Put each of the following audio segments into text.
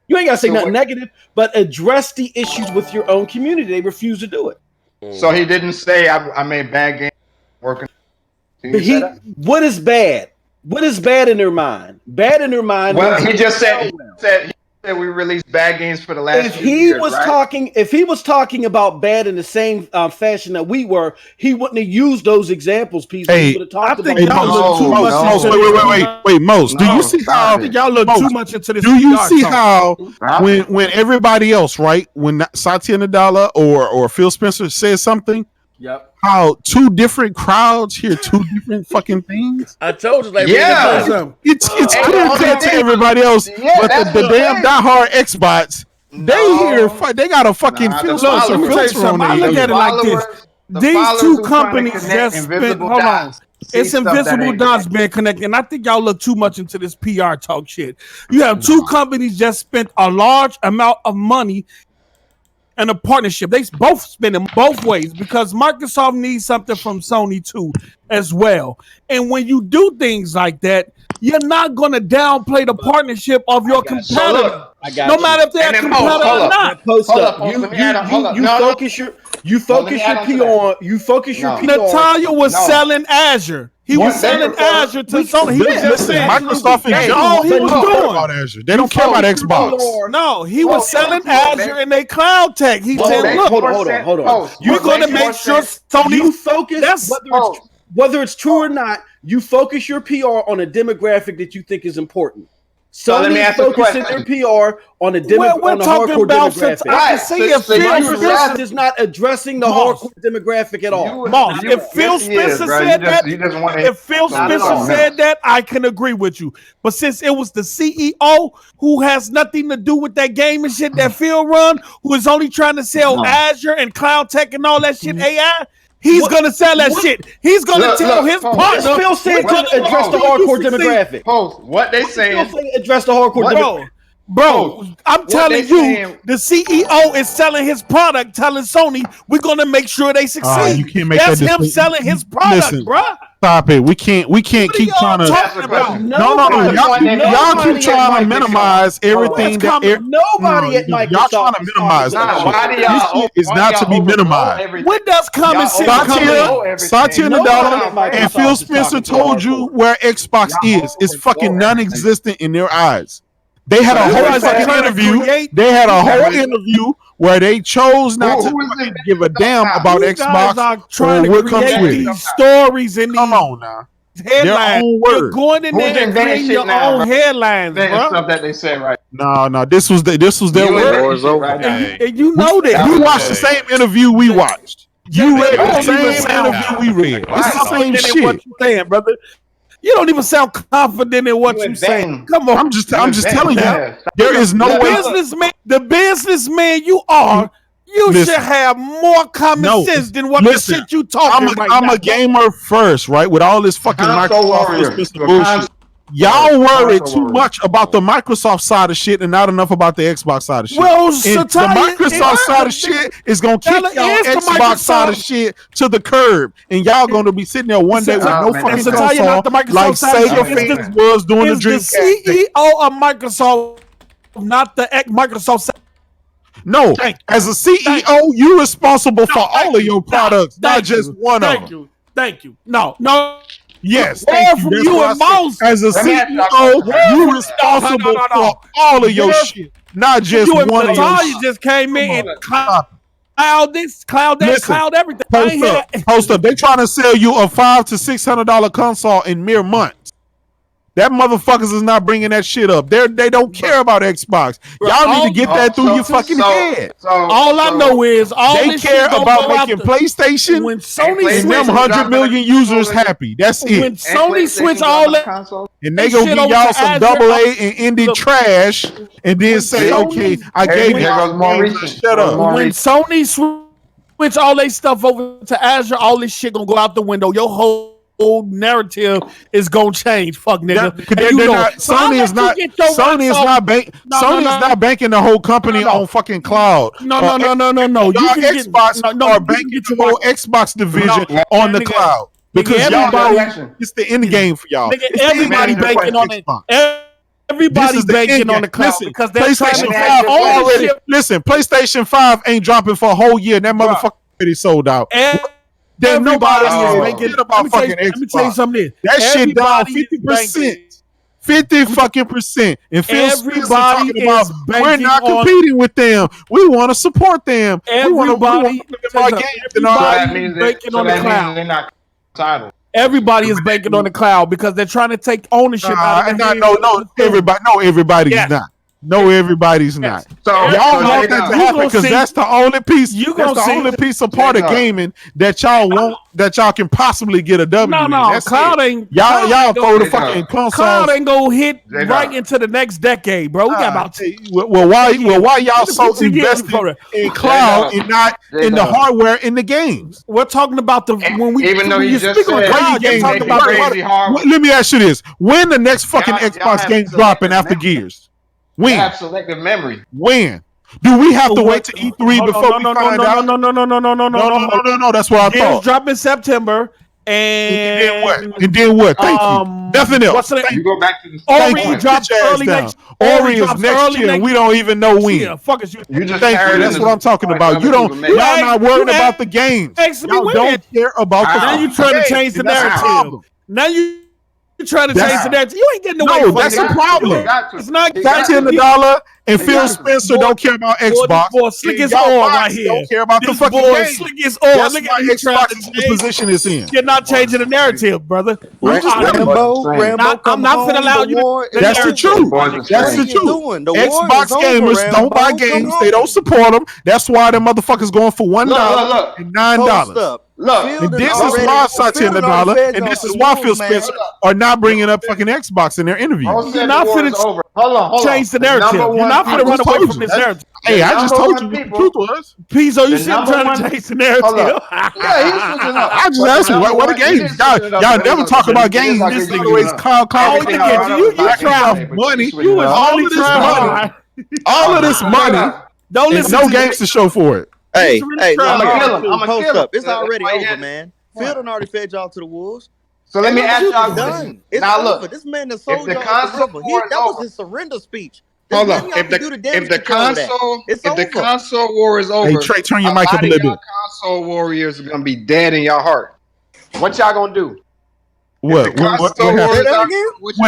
You ain't gotta say nothing negative, but address the issues with your own community. They refuse to do it. So he didn't say I made bad games working. What is bad? What is bad in their mind? Bad in their mind. Well, he just said we released bad games for the last. If he was talking about bad in the same fashion that we were, he wouldn't have used those examples. Peezo. He would have talked about. Wait, Mos. Do you see how y'all look too much into this? Do you see how when everybody else, right, when Satya Nadella or Phil Spencer says something? Yep. How two different crowds hear two different fucking things? I told you, like, it's clear to everybody else, but the damn diehard Xbox, they got a fucking filter on there. I look at it like this: these two companies just spent. Hold on. It's invisible dots being connected, and I think y'all look too much into this PR talk shit. You have two companies just spent a large amount of money and a partnership. They both spend in both ways because Microsoft needs something from Sony too as well. And when you do things like that, you're not going to downplay the partnership of your competitor. No matter if they're a competitor or not. You focus your PR. Natalia was selling Azure. He was selling Azure to Sony. He was just saying Microsoft and all he was doing about Azure. They don't care about Xbox. No, he was selling Azure and they cloud tech. He said, "Look, hold on. We're going to make sure Sony." You focus. Whether it's true or not, you focus your PR on a demographic that you think is important. Sony is focusing their PR on a hardcore demographic. Microsoft is not addressing the hardcore demographic at all. If Phil Spencer said that, I can agree with you. But since it was the CEO who has nothing to do with that game and shit that Phil run, who is only trying to sell Azure and cloud tech and all that shit, AI. He's gonna sell that shit. He's gonna tell his partner. Phil said to address the hardcore demographic. What they saying? Address the hardcore demographic. Bro, I'm telling you, the CEO is selling his product, telling Sony we're gonna make sure they succeed. You can't make That's him selling his product, bro. Stop it. We can't keep trying to. No. Y'all keep trying to minimize everything nobody at Microsoft. Y'all trying to minimize that. It's not to be minimized. What does common sense Satya Nadella and Phil Spencer told you where Xbox is. It's fucking non-existent in their eyes. They had a whole fucking interview. They had a whole interview where they chose not to give a damn about Xbox or what comes with these stories and come on now. Headlines. You're going in there and creating your own headlines, bro. Stuff that they say, right? No. This was their word. And you know that. You watched the same interview we watched. You read the same interview we read. It's the same shit. What you saying, brother? You don't even sound confident in what you're saying. Come on. I'm just telling you. There is no way. The businessman you are, you should have more common sense than what the shit you talking right now. I'm a gamer first, right? With all this fucking Microsoft bullshit. Y'all worry too much about the Microsoft side of shit and not enough about the Xbox side of shit. Well, the Microsoft side of shit is gonna kick y'all Xbox side of shit to the curb, and y'all gonna be sitting there one day with no fucking console, like Sega fans was doing the Dreamcast. The CEO of Microsoft, not the Microsoft side. No, as a CEO, you're responsible for all of your products, not just one of them. Thank you. No. Yes, from you and Mouse. As a CEO, you're responsible for all of your shit, not just one of your shit. You just came in and cloud this, cloud that, cloud everything. Post up. They trying to sell you a $500 to $600 console in mere months. That motherfuckers is not bringing that shit up. They don't care about Xbox. Y'all need to get that through your fucking head. All I know is they care about making PlayStation when Sony and them 100 million users happy. That's it. When Sony switch all that, and they gonna give y'all some AA and indie trash, and then say, "Okay, I gave you." Shut up. When Sony switch all their stuff over to Azure, all this shit gonna go out the window. Your whole narrative is gonna change. Fuck nigga. Sony is not banking the whole company on fucking cloud. No. Xbox are banking the whole Xbox division on the cloud because it's the end game for y'all. Everybody banking on it. Everybody's banking on the cloud because they're trying to PlayStation 5 already. Listen, PlayStation 5 ain't dropping for a whole year. That motherfucker already sold out. Then nobody is making about fucking Xbox. Let me tell you something. That shit down 50%. 50 fucking percent. And Phil Spencer talking about we're not competing with them. We want to support them. Everybody banking on the cloud. They're not title. Everybody is banking on the cloud because they're trying to take ownership out of the everybody's not. No, everybody's not. So y'all want that to happen because that's the only piece. That's the only piece of part of gaming that y'all want, that y'all can possibly get a W. No, cloud ain't. Y'all throw the fucking console. Cloud ain't gonna hit right into the next decade, bro. We got about. Why y'all so invested in cloud and not in the hardware in the games? We're talking about the even though you just said cloud, you're talking about crazy hardware. Let me ask you this: when the next fucking Xbox game dropping after Gears? When? Have selective memory. When? Do we have to wait to E3 before we find out? No. That's what I thought. Games drop in September, and then what? Thank you. Nothing else. You go back to the Ori drops early next. Ori is next year, and we don't even know when. Yeah, fuck is you. You just thank you. That's what I'm talking about. You don't. Y'all not worried about the games. Y'all don't care about the. Now you trying to change the narrative. Now you trying to change the narrative. You ain't getting away from it. That's a problem. It's not $10 and Phil Spencer don't care about Xbox. Boy, slick as oil right here. Don't care about the fucking game. Slick as oil. That's why Xbox is the position it's in. You're not changing the narrative, brother. Rambo, I'm not finna allow you. That's the truth. That's the truth. Xbox gamers don't buy games. They don't support them. That's why the motherfuckers going for $1 and $9. Look, and this is why Satya and $1, and this is why Phil Spencer are not bringing up fucking Xbox in their interview. You're not finna change the narrative. You're not finna run away from this narrative. Hey, I just told you what the truth was. Peezo, you still trying to change the narrative? Yeah, he's I just asked you, what are games? Y'all never talk about games. This nigga always call. You try money. You was all of this money. Don't listen. No games to show for it. Hey, I'm post up. It's already over, man. Phil done already fed y'all to the wolves. So let me ask y'all done. Now look, this man that sold y'all the river. That was his surrender speech. Hold on. If the console war is over, hey Trey, turn your mic up a little bit. Console warriors are gonna be dead in your heart. What y'all gonna do? What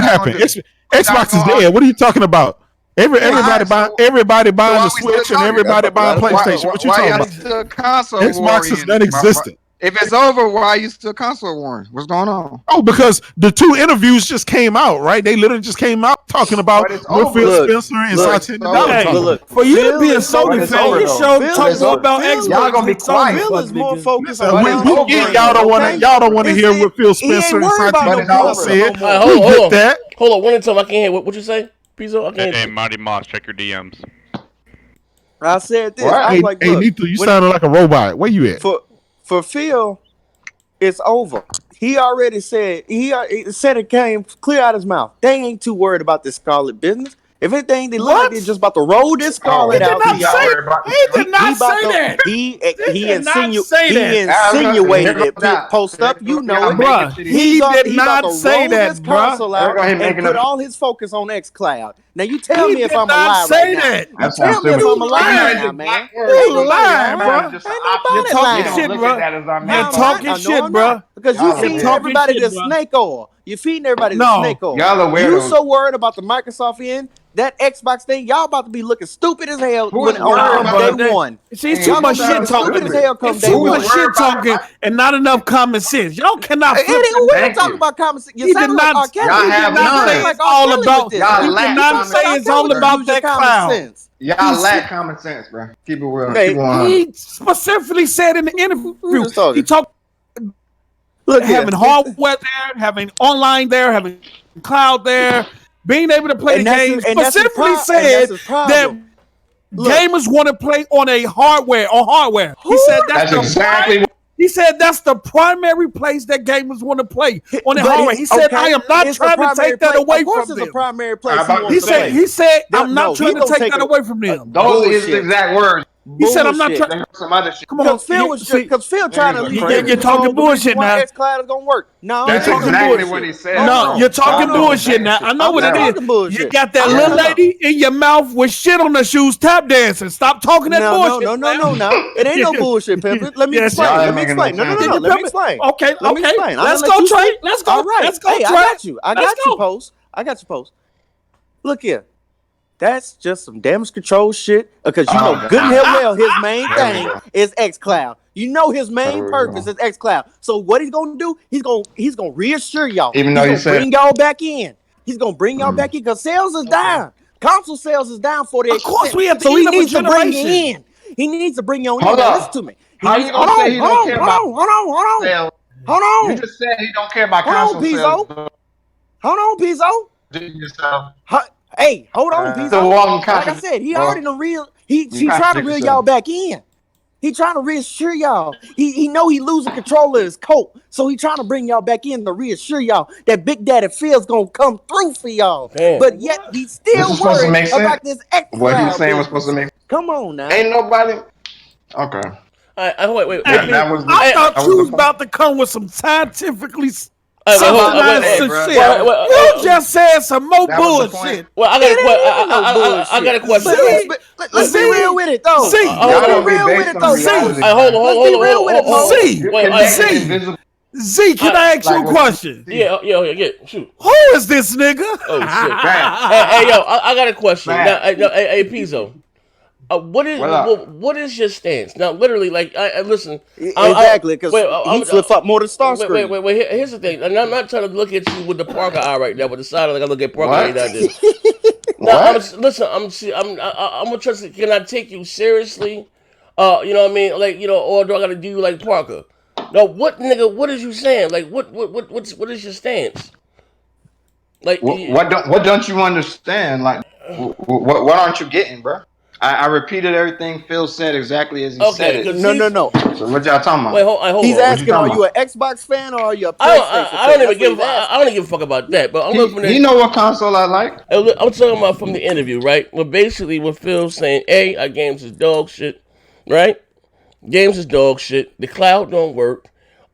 happened? Xbox is dead. What are you talking about? Everybody buying the Switch and everybody buying PlayStation. What you talking about? Xbox is non-existent. If it's over, why are you still console warring? What's going on? Oh, because the two interviews just came out, right? They literally just came out talking about Phil Spencer and Satya Nadella. For you to be a Sony fan, you show talk more about Xbox. Y'all gonna be quiet. Phil is more focused on y'all don't want to hear what Phil Spencer and Satya Nadella said. Hold on, one at a time. I can't hear. What you say? Peezo, I can't. Hey, Mighty Moss, check your DMs. I said this. Hey, Nito, you sounded like a robot. Where you at? For Phil, it's over. He already said it came clear out his mouth. They ain't too worried about this Scarlet business. If anything, they look like they're just about to roll this Scarlet out. He did not say that. He insinuated it. Post up, you know it, bro. He did not say that, bro. And put all his focus on xCloud. Now you tell me if I'm alive right now. Tell me if I'm alive, man. You lying, bro. You're talking shit, bro. You're talking shit, bro. Because you feed everybody the snake oil. You're feeding everybody the snake oil. Y'all are weirdos. You so worried about the Microsoft end, that Xbox thing, y'all about to be looking stupid as hell on day one. See, too much shit talking. Too much shit talking and not enough common sense. Y'all cannot. We're talking about common sense. You did not say it's all about. You cannot say it's all about that cloud. Y'all lack common sense, bro. Keep it real. He specifically said in the interview, he talked. Look, having hardware there, having online there, having cloud there, being able to play the game. Specifically said that gamers want to play on hardware. He said that's exactly what. He said that's the primary place that gamers want to play on the hardware. He said, I am not trying to take that away from them. It's a primary place. He said, I'm not trying to take that away from them. Those are his exact words. He said, "I'm not trying." They heard some other shit. Come on, because Phil trying to leave. You're talking bullshit now. X-Cloud is gonna work. No, that's exactly what he said. No, you're talking bullshit now. I know what it is. You got that little lady in your mouth with shit on her shoes, tap dancing. Stop talking that bullshit. No. It ain't no bullshit, Pimpin. Let me explain. No. Let me explain. Okay. Let's go, Trey. Let's go. All right. Let's go, Trey. I got you, Post. Look here. That's just some damage control shit. Because you know good and well his main thing is xCloud. You know his main purpose is xCloud. So what he's gonna do? He's gonna reassure y'all. Even though he's gonna bring y'all back in. He's gonna bring y'all back in because sales is down. Console sales is down 48%. Of course, we have to. So he needs to bring you in. He needs to bring you in. Listen to me. How you gonna say he don't care about sales? Hold on. You just said he don't care about console sales. Hold on, Peezo. Hey, hold on, Peezo. Like I said, he already done real. He trying to reel y'all back in. He trying to reassure y'all. He know he losing control of his coat, so he trying to bring y'all back in to reassure y'all that Big Daddy Phil's gonna come through for y'all. Damn. But yet he's still worried about this X. What he's saying was supposed to make. Come on now. Ain't nobody. Okay. Wait. I thought you was about to come with some scientifically. Wait, you just said some more bullshit. Well, I got a question. Let's be real with it, though. Let's be real with it, though. Z, can I ask you a question? Yeah. Shoot. Who is this nigga? Oh shit. Hey, yo, I got a question. Now, hey, Peezo. What is your stance now? Literally, like, listen. Exactly, because he flip up more than Starscream. Wait. Here's the thing, and I'm not trying to look at you with the Parker eye right now, but the side like I look at Parker eye like this. Now, I'm gonna trust. Can I take you seriously? You know what I mean? Like, you know, or do I gotta do you like Parker? No, what is you saying? Like, what is your stance? Like, what don't you understand? Like, what aren't you getting, bro? I repeated everything Phil said exactly as he said it. No. So what y'all talking about? Wait, hold He's asking, are you an Xbox fan or are you a PlayStation fan? I don't even give a fuck about that. But I'm looking at. You know what console I like? I'm talking about from the interview, right? Well, basically, what Phil's saying, our games is dog shit, right? Games is dog shit. The cloud don't work.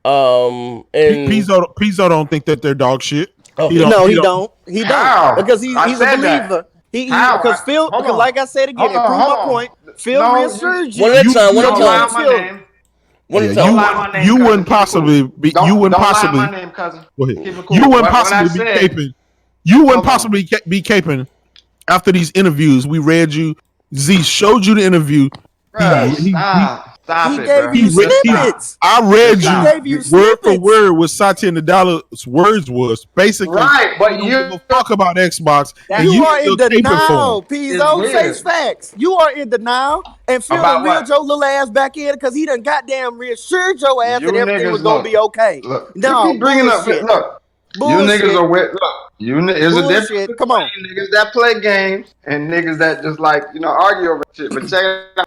And Peezo don't think that they're dog shit. Oh. He don't. Because he's a believer. Because Phil, like I said again, to prove my point, Phil reassured you. You wouldn't possibly be. You wouldn't possibly. Name, cousin. Go ahead. You wouldn't possibly be caping. You wouldn't possibly be caping after these interviews. We read you. Z showed you the interview. He gave you snippets. I read you word for word what Satya Nadala's words was. Basically, right, but you talk about Xbox. You are in denial, Peezo. Say facts. You are in denial and Phil and reeled your little ass back in because he done goddamn reassured your ass that everything was gonna be okay. No, bringing up. Look, bullshit. You niggas are with. Look, there's a difference. Come on, niggas that play games and niggas that just like argue over shit. But check it out.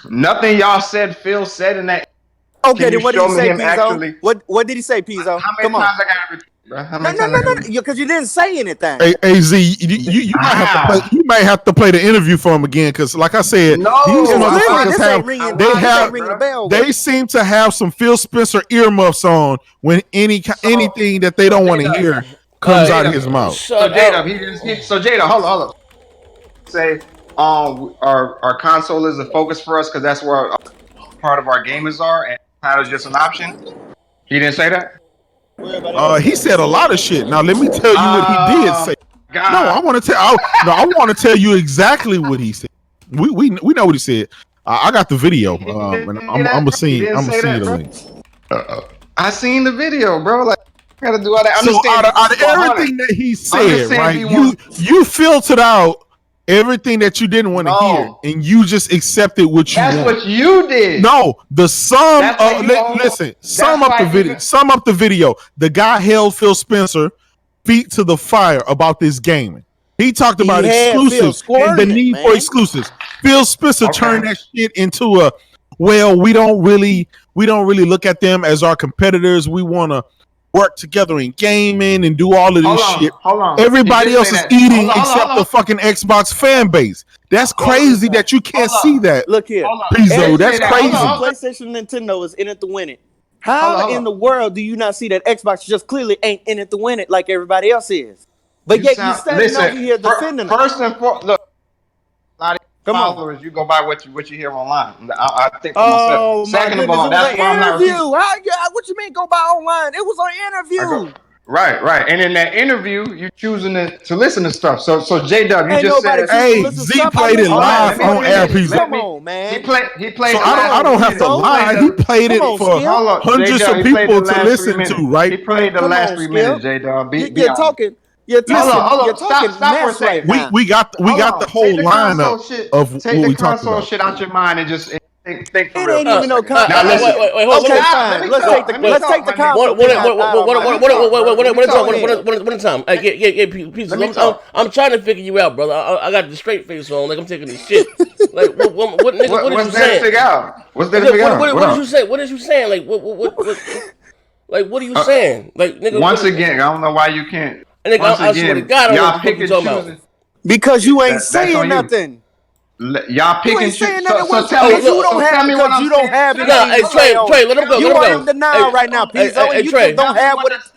Nothing y'all said, Phil said in that. Okay, then what did he say, Peezo? What did he say, Peezo? Come on. Times I gotta repeat, bro? No. Because you didn't say anything. Hey Z, you might have to play. You might have to play the interview for him again, because, like I said, these motherfuckers they seem to have some Phil Spencer earmuffs on when anything that they don't want to hear comes out of his mouth. So Jada, hold on. Say. Our console is a focus for us because that's where part of our gamers are, and title's just an option. He didn't say that. He said a lot of shit. Now let me tell you what he did say. God. No, I want to tell you exactly what he said. We know what he said. I got the video. And I'm gonna see the link. I seen the video, bro. Like, I gotta do all that. So out of everything that he said, right? You filtered out everything that you didn't want to hear, and you just accepted what you want. That's what you did. No, the sum up the video. Sum up the video. The guy held Phil Spencer feet to the fire about this gaming. He talked about exclusives and the need for exclusives. Phil Spencer turned that shit into a, well, we don't really look at them as our competitors. We want to work together in gaming and do all of this shit. Hold on. Everybody else is eating except the fucking Xbox fan base. That's crazy that you can't see that. Look here, Peezo, that's crazy. PlayStation and Nintendo is in it to win it. How in the world do you not see that Xbox just clearly ain't in it to win it like everybody else is? But yet you standing over here defending them. First and foremost, look, a lot of followers, you go by what you hear online. I think for myself. Second of all, that's why I'm not interview. What you mean go by online? It was an interview. Right. And in that interview, you choosing to listen to stuff. So J-Dub, you just said, hey, Z played it live on air, Peezo. Come on, man. He played. So I don't have to lie. He played it for hundreds of people to listen to, right? He played the last 3 minutes, J-Dub. You're talking. You're talking stop mess right now. We got the whole lineup of what we talking about. Take the console shit out your mind and just think for it real. Ain't even no console. Wait, hold on. Okay, fine. Let's take the console. One time. Yeah, Peezo. I'm trying to figure you out, brother. I got the straight face on, like I'm taking this shit. Like, what did you say? What's there to figure out? What did you say? What is you saying? Like, what are you saying? Like, nigga. Once again, I don't know why you can't. Nigga, I swear to God, I don't know what you're talking about. Because you ain't saying nothing. Y'all pick and choose. So tell me, you don't have it because you don't have it. Hey, Trey, let him go. You are in denial right now, Peezo, and you just don't have what it's.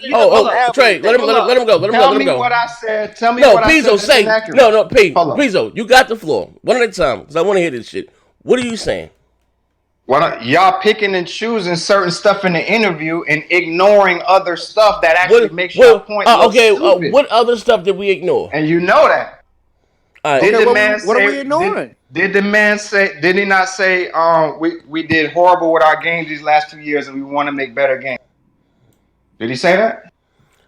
Trey, let him go. Tell me what I said. Tell me what I said. No, Peezo, say no, Peezo, you got the floor. One at a time, because I want to hear this shit. What are you saying? Y'all picking and choosing certain stuff in the interview and ignoring other stuff that actually makes your point look stupid. What other stuff did we ignore? And you know that. What are we ignoring? Did the man say? Did he not say? We did horrible with our games these last 2 years, and we want to make better games. Did he say that?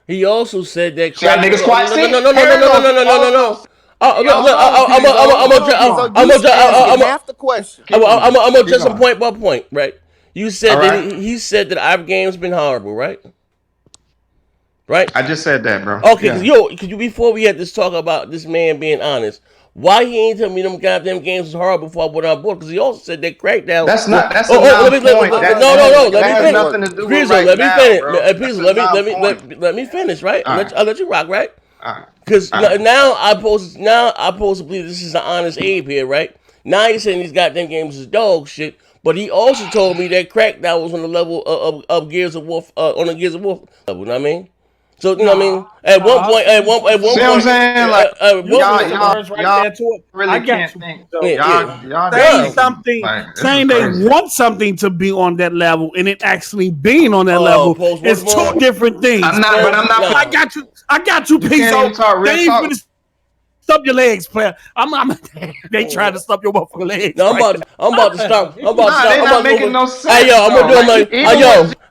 He also said that. See how niggas quiet? No. I'm gonna address him point by point, right? You said that he said that our game's been horrible, right? Right? I just said that, bro. Okay, could you before we had this talk about this man being honest, why he ain't tell me them goddamn games was horrible before I went on board? Because he also said that Crackdown. That's not. That's no. Let me finish. Let me finish. Let me finish. Right? I'll let you rock. Right? Because now I supposed to believe this is an honest Abe here, right? Now he's saying these goddamn games is dog shit, but he also told me that Crackdown was on the level of Gears of War, on the Gears of War level. You know what I mean? So you know what I mean? At one point, see what I'm saying? Like y'all really can't think. Y'all saying they want something to be on that level, and it actually being on that level is two different things. I'm not. I got you, Peezo. They ain't finna stop your legs, player. They trying to stop your motherfucking legs. No, I'm about to stop. They're not making no sense. Hey yo, I'm gonna do him like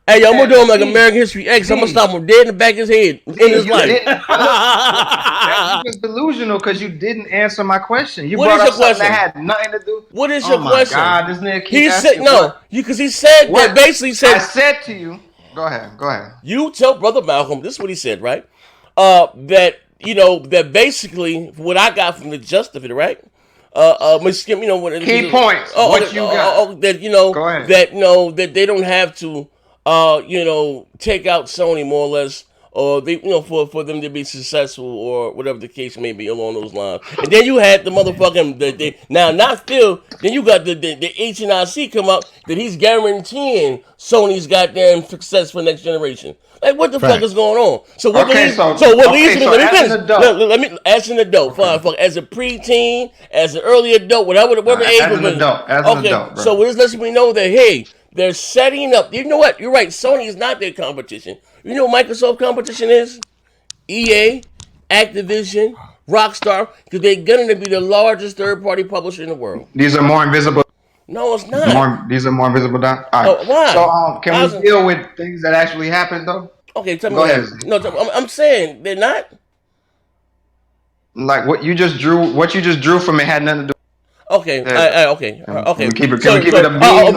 I'm gonna do him like American History X. I'm gonna stop him dead in the back of his head in his life. That was delusional because you didn't answer my question. You brought up something that had nothing to do. What is your question? God, this nigga he said no. Because he said that basically said. I said to you. Go ahead. You tell Brother Malcolm. This is what he said, right? That. That basically what I got from the gist of it, right? Key points. What you got? Go ahead. That they don't have to, take out Sony more or less, or they, for them to be successful or whatever the case may be along those lines. And then you had the motherfucking then you got the H&IC come up that he's guaranteeing Sony's goddamn success for next generation. Like, what the fuck is going on? So what leads me? Let me as an adult, fine, fuck, as a preteen, as an early adult, whatever age. As an adult. So what this lets me know that hey, they're setting up. You know what? You're right. Sony is not their competition. You know what Microsoft competition is? EA, Activision, Rockstar, because they're going to be the largest third-party publisher in the world. These are more invisible. No, it's not. These are more invisible. Why? So can we deal with things that actually happened though? Okay, tell me. Go ahead. No, I'm saying they're not. Like what you just drew from it had nothing to do. Okay. Okay. Can we keep it a beam?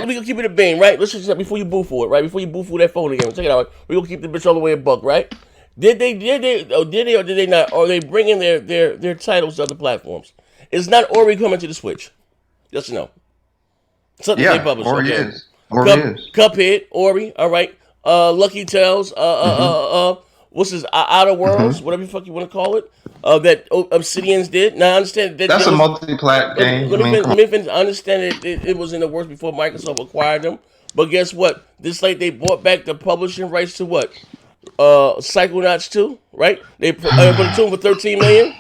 We can keep it a beam, right? Let's just before you boo for it, right? Before you boo for that phone again, check it out. We gonna keep the bitch all the way a buck, right? Did they or did they not? Or are they bringing their titles to other platforms? It's not Ori coming to the Switch. Yes or no? Something they publish. Ori okay. is. Ori is. Cuphead, Ori, all right. Lucky Tales, what's his Outer Worlds, whatever the fuck you want to call it, that Obsidians did. Now I understand that that's a multi-plat game. Let me finish. I understand it was in the works before Microsoft acquired them, but guess what? This like they bought back the publishing rights to what? Psychonauts 2, right? They put it to them for $13 million.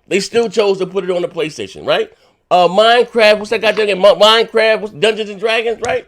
They still chose to put it on the PlayStation, right? Minecraft, what's that goddamn game? Minecraft, what's Dungeons and Dragons, right?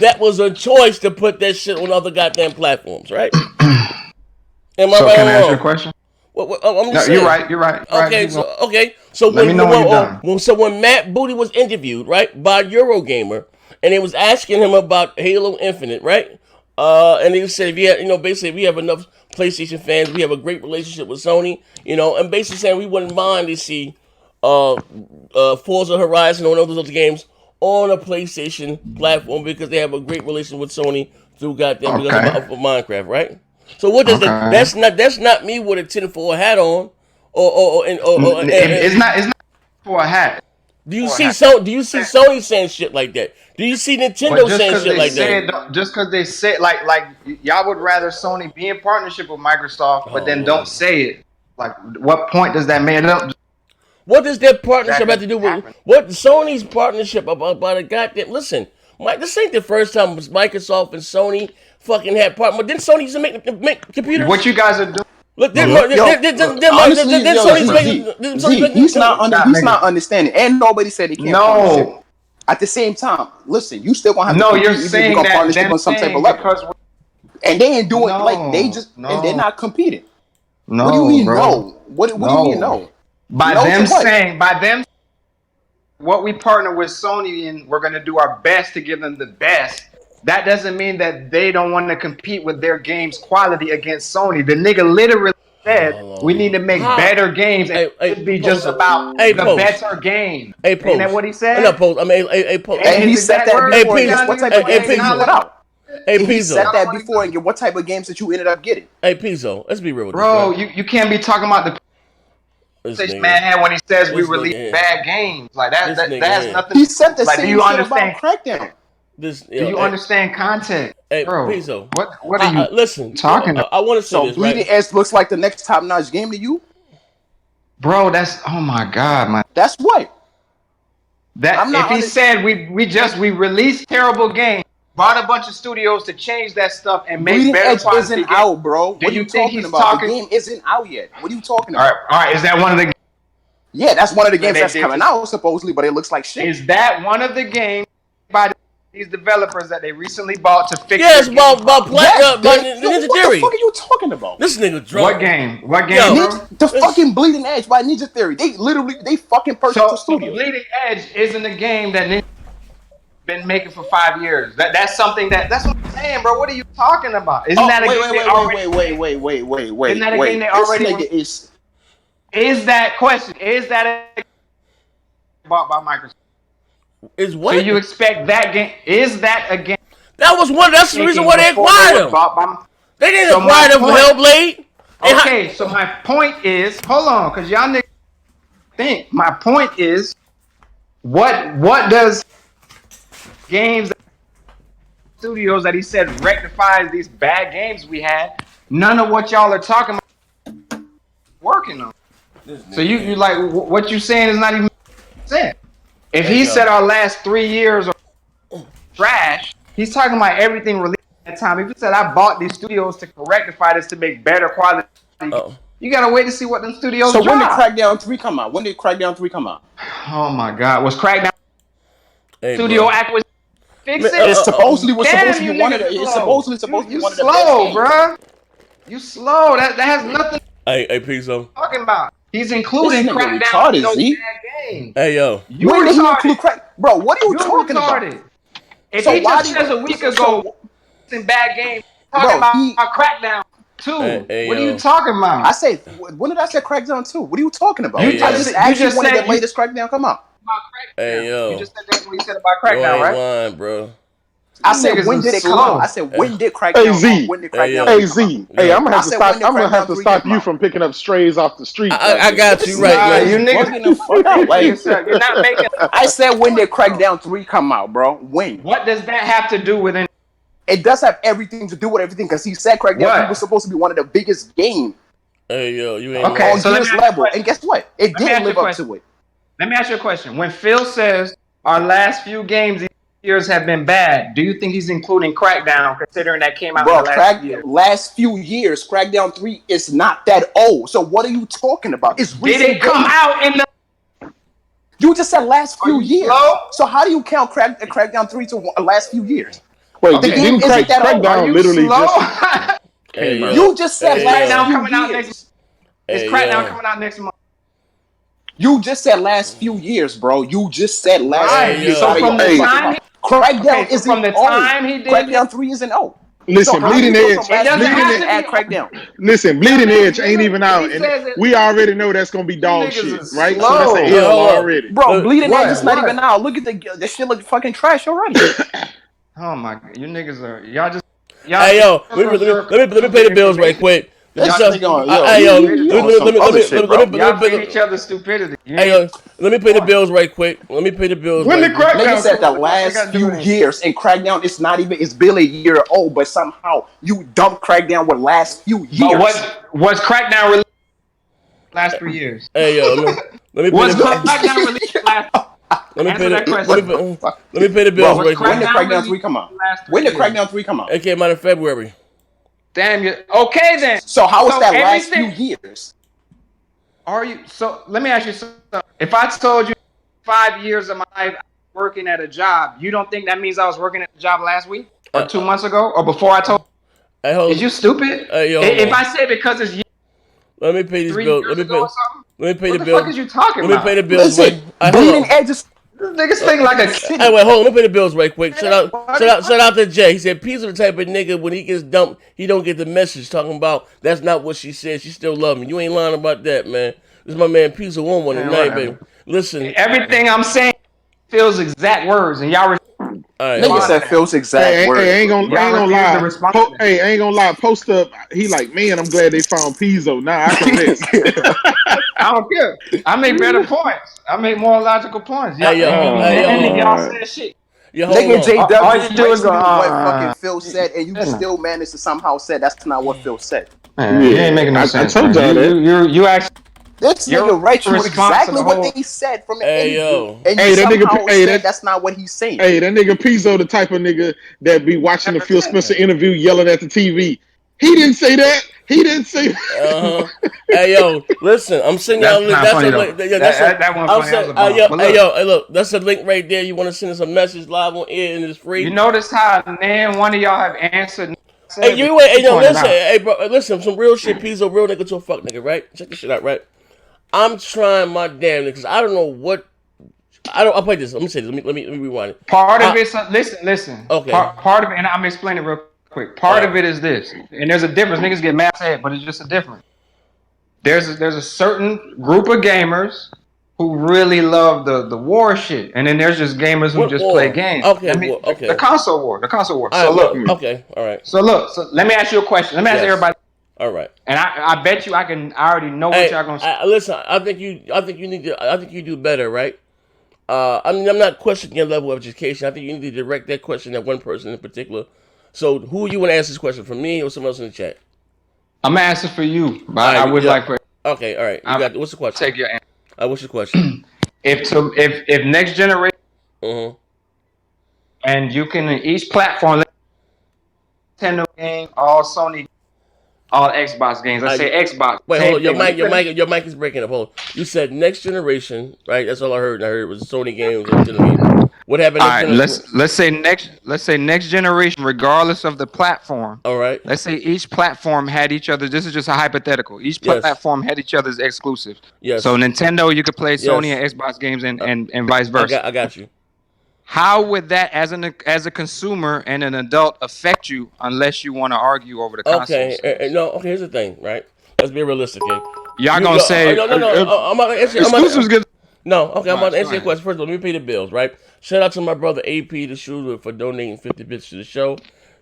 That was a choice to put that shit on other goddamn platforms, right? Am I so right can I or ask wrong? you a question? I'm just saying. You're right. Okay. So Let me know when you're done. When Matt Booty was interviewed, right, by Eurogamer, and they was asking him about Halo Infinite, right? And he said, basically, we have enough PlayStation fans. We have a great relationship with Sony, and basically saying we wouldn't mind to see Forza Horizon or one of those games on a PlayStation platform because they have a great relationship with Sony through goddamn because of Minecraft, right? So what does that? That's not me with a tinfoil hat on, it's not for a hat. Do you see Sony saying shit like that? Do you see Nintendo saying shit like that? Just because they say like y'all would rather Sony be in partnership with Microsoft, but then don't say it. Like, what point does that make? What does their partnership have to do with what Sony's partnership about a goddamn? Listen, Mike, this ain't the first time Microsoft and Sony fucking had partner. But didn't Sony used to make computers? What you guys are doing? Look, he's not understanding, and nobody said he can't. No. At the same time, listen, you still gonna have no. To you're saying that partnership on some type of level, and they ain't doing like they just and they're not competing. No, what do you mean bro. no? What do you mean no? By them, what we partner with Sony and we're gonna do our best to give them the best. That doesn't mean that they don't want to compete with their game's quality against Sony. The nigga literally said we need to make better games and it be just about the better game. Ain't that what he said? No, Post. I mean, Post. And he said that before. What type of games you put out? Peezo. He said that before, and what type of games that you ended up getting? Hey, Peezo, let's be real with bro. You can't be talking about the man had when he says we release bad games like that. That has nothing. He said the same shit about Crackdown. Do you understand context? Hey, bro, Peezo. What are you talking about? I want to say this, Bleeding Edge looks like the next top-notch game to you? Bro, that's oh my god, man. That's what. If he said we released terrible games, bought a bunch of studios to change that stuff and make better Edge isn't out, bro. What are you talking about? The game isn't out yet. What are you talking about? All right. Is that one of the? Yeah, that's one of the games that's coming out supposedly, but it looks like shit. Is that one of the games by these developers that they recently bought to fix? Yes, about Ninja Theory. What the fuck are you talking about? This nigga drunk. What game? The fucking Bleeding Edge by Ninja Theory. They fucking purchased the studio. Bleeding Edge isn't a game that Ninja been making for 5 years. That's something that's what I'm saying, bro. What are you talking about? Isn't that a game they already? Wait. Isn't that a game they already? Is that question? Is that a bought by Microsoft? Is what? So you expect that game? Is that a game? That's the reason why they acquired them. They didn't acquire them for Hellblade. Okay, so my point is, hold on, because y'all niggas think. My point is, what does games studios that he said rectifies these bad games we had? None of what y'all are talking about working on. So you like what you saying is not even saying. If he said our last 3 years are trash, he's talking about everything released at that time. If he said I bought these studios to rectify this to make better quality, you gotta wait to see what them studios. So when did Crackdown 3 come out? Oh my God, was Crackdown studio acquisition? Fix it. It's supposedly supposed to be one of the. It's supposedly supposed to be one of the best games. Bro. You slow. That has nothing. Hey, Peezo. Talking about. He's including Crackdown. Hey, yo. When did he include Crack? Bro, what are you talking about? If he just says a week ago, in bad games, talking about Crackdown 2. What are you talking about? I say, when did I say Crackdown 2? What are you talking about? You just said when did the latest Crackdown come out? Hey, yo. You just said that's what you said about Crackdown, right? Lying, bro. I said, when did it come out? I said, when did Crackdown? When did Crackdown? Hey Z, hey, I'm gonna have to stop you from picking up strays off the street. I got you right. You niggas, you're not making. I said, when did Crackdown 3 come out, bro? When? What does that have to do with anything? It does have everything to do with everything because he said Crackdown 3 was supposed to be one of the biggest games. Hey yo, you ain't on Gears level, and guess what? It didn't live up to it. Let me ask you a question. When Phil says our last few games these years have been bad, do you think he's including Crackdown, considering that came out in the last few years? Crackdown 3 is not that old. So what are you talking about? It's recent. Did it come out in the? You just said last few years. So how do you count Crackdown 3 to last few years? Wait, the game isn't that old. Crackdown literally just came out. You just said last few years. Is Crackdown coming out next month? You just said last few years, bro. You just said last few years. So from the time Crackdown isn't from the time he did Crackdown 3 isn't old. Listen, Bleeding Edge. Listen, Bleeding Edge ain't even out, and we already know that's gonna be dog shit, right? So that's an L already. Bro, Bleeding Edge is not even out. Look at this shit look fucking trash already. Oh my god, you niggas are y'all just. Hey yo, let me pay the bills right quick. Hey yo, let me each other's stupidity. Hey yo, let me pay the bills right quick. Let me pay the bills. When the Crackdown said the last few years, and Crackdown is not even it's barely a year old, but somehow you dump Crackdown with last few years. But was Crackdown released last 3 years? Hey yo, let me pay was Crackdown released last? Let me pay the bills right quick. When did Crackdown 3 come out? When did Crackdown 3 come out? It came out in February. Damn you. Okay then. So how is that last few years? Are you so? Let me ask you something. If I told you 5 years of my life working at a job, you don't think that means I was working at a job last week or 2 months ago or before I told? Is you stupid? If I say because it's let me pay these bills. Let me pay the bills. What the fuck is you talking about? Let me pay the bills. Bleeding edges. Niggas think like a kid. Hey, wait, hold on. Let me pay the bills right quick. Shout out to Jay. He said, Peezo the type of nigga, when he gets dumped, he don't get the message talking about that's not what she said. She still love me. You ain't lying about that, man. This is my man Peezo on one tonight, baby. Listen. Everything I'm saying Phil's exact words, and y'all nigga said Phil's exact words. Hey, ain't gonna lie. I ain't gonna lie. Post up. He like, man, I'm glad they found Peezo. Nah, I can rest. I don't care. I make better points. I make more logical points. Y'all said shit. Nigga J W do is what fucking Phil said, and you still managed to somehow say that's not what Phil said. Man, you ain't making no sense. I told y'all that. You actually. This nigga writes you exactly what they said from the interview. And you somehow said that's not what he's saying. Hey, that nigga Peezo the type of nigga that be watching the Phil Spencer interview yelling at the TV. He didn't say that. He didn't say that. Hey yo, listen, I'm sending y'all a link. That one funny. Hey yo, look, that's a link right there. You want to send us a message live on air and it's free. You notice how one of y'all have answered. Hey, listen, hey bro, listen, some real shit. Peezo, real nigga to a fuck nigga, right? Check this shit out, right? I'm trying my damn because I don't know what. I'll play this. Let me say this. Let me rewind it. Part of it. Listen. Okay. Part of it, and I'm explaining real quick. Part of it is this, and there's a difference. Niggas get mad at it, but it's just a difference. There's a certain group of gamers who really love the war shit, and then there's just gamers who just play games. Okay. The console war. Okay. All right. So let me ask you a question. Let me ask everybody. All right. And I bet you I already know what y'all gonna say. Listen, I think you do better, right? I mean, I'm not questioning your level of education. I think you need to direct that question at one person in particular. So, who you want to ask this question, from me or someone else in the chat? I'm gonna ask it for you, but I would like for. Okay, all right. What's the question? Take your answer. What's your question? if next generation, and you can each platform, Nintendo game, all Sony. All Xbox games. I say Xbox. Wait, hold on. Your mic is breaking up. Hold on. You said next generation, right? That's all I heard. And I heard it was Sony games and Nintendo games. What happened? All right, let's say next generation, regardless of the platform. All right. Let's say each platform had each other. This is just a hypothetical. Each platform had each other's exclusives. Yes. So Nintendo, you could play Sony and Xbox games, and vice versa. I got you. How would that, as a consumer and an adult, affect you unless you want to argue over the consoles? Okay, okay. Here's the thing, right? Let's be realistic here. Y'all gonna say no. I'm not answering. Exclusives good. No, okay. I'm about to answer your question. First of all, let me pay the bills, right? Shout out to my brother AP the Shooter for donating 50 bits to the show.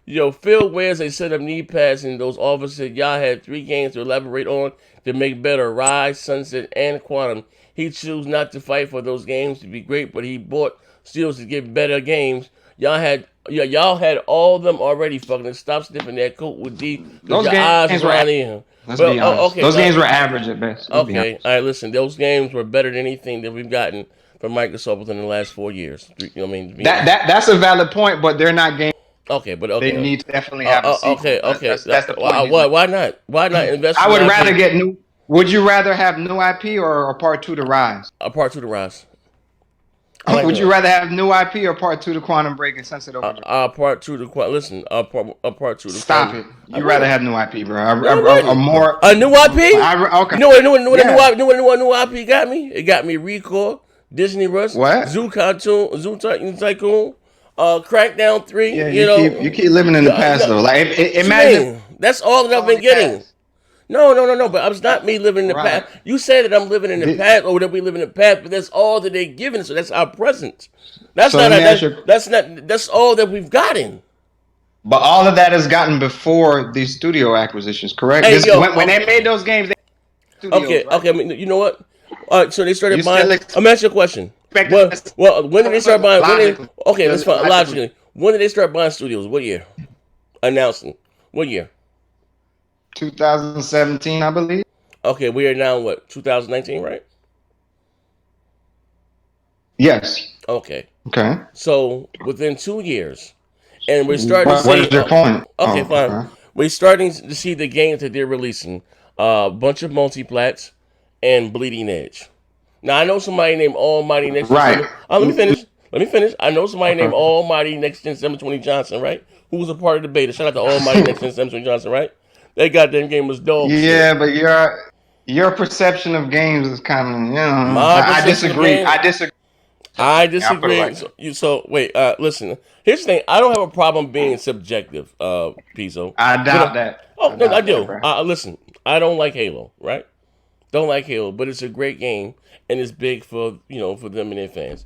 Yo, Phil wears a set of knee pads, and those officers, y'all had 3 games to elaborate on to make better: Rise, Sunset, and Quantum. He chose not to fight for those games to be great, but he bought steals to get better games. Y'all had Yeah, y'all had all of them already. Fucking stop sniffing that coat with D because Those your eyes games was were. around in. Let's Well, be honest. okay, Those games were average at best. okay. All right, listen. Those games were better than anything that we've gotten from Microsoft within the last 4 years. You know what I mean? That's a valid point, but they're not games. Okay, but okay. They need to definitely have a sequel. Okay. That's the point. Why not? Why not invest I in would IP? rather get new. Would you rather have new IP or a part 2 to Rise? A part 2 to Rise. Would you rather have new IP or part 2 to Quantum Break and Sunset Overdrive? Part 2 to listen. Part 2 to Stop it. You'd rather have new IP, bro. A new IP? Okay. You know what new IP got me? It got me Recore, Disney Rush, what? Zoo Tycoon, Crackdown 3. Yeah, you keep living in the past though. Like imagine that's all that I've been getting. Past. No. But it's not me living in the past. You say that I'm living in the past, or that we live in the past, but that's all that they're giving. So that's our present. That's That's all that we've gotten. But all of that is gotten before these studio acquisitions, correct? Hey, when they made those games, okay. I mean, you know what? All right, so they started buying. I'm asking you a question. Well, when did they start buying? Okay, that's fine. Logically, when did they start buying studios? What year? Announcing. What year? 2017, I believe. Okay, we are now what? 2019, right? Yes. Okay. Okay. So within 2 years, and we're starting to see. What is your point? Okay, fine. Okay. We're starting to see the games that they're releasing. A bunch of multiplats and Bleeding Edge. Now I know somebody named Almighty Next Gen. Right. Let me finish. I know somebody named Almighty Next Gen 720 Johnson, right? Who was a part of the beta. Shout out to Almighty Next Gen 720 Johnson, right? That goddamn game was dog shit. Yeah, but your perception of games is kind of, I disagree. I disagree. So wait, listen. Here's the thing. I don't have a problem being subjective, Peezo. I doubt that. Oh, no, I do. Listen, I don't like Halo, right? Don't like Halo, but it's a great game and it's big for for them and their fans.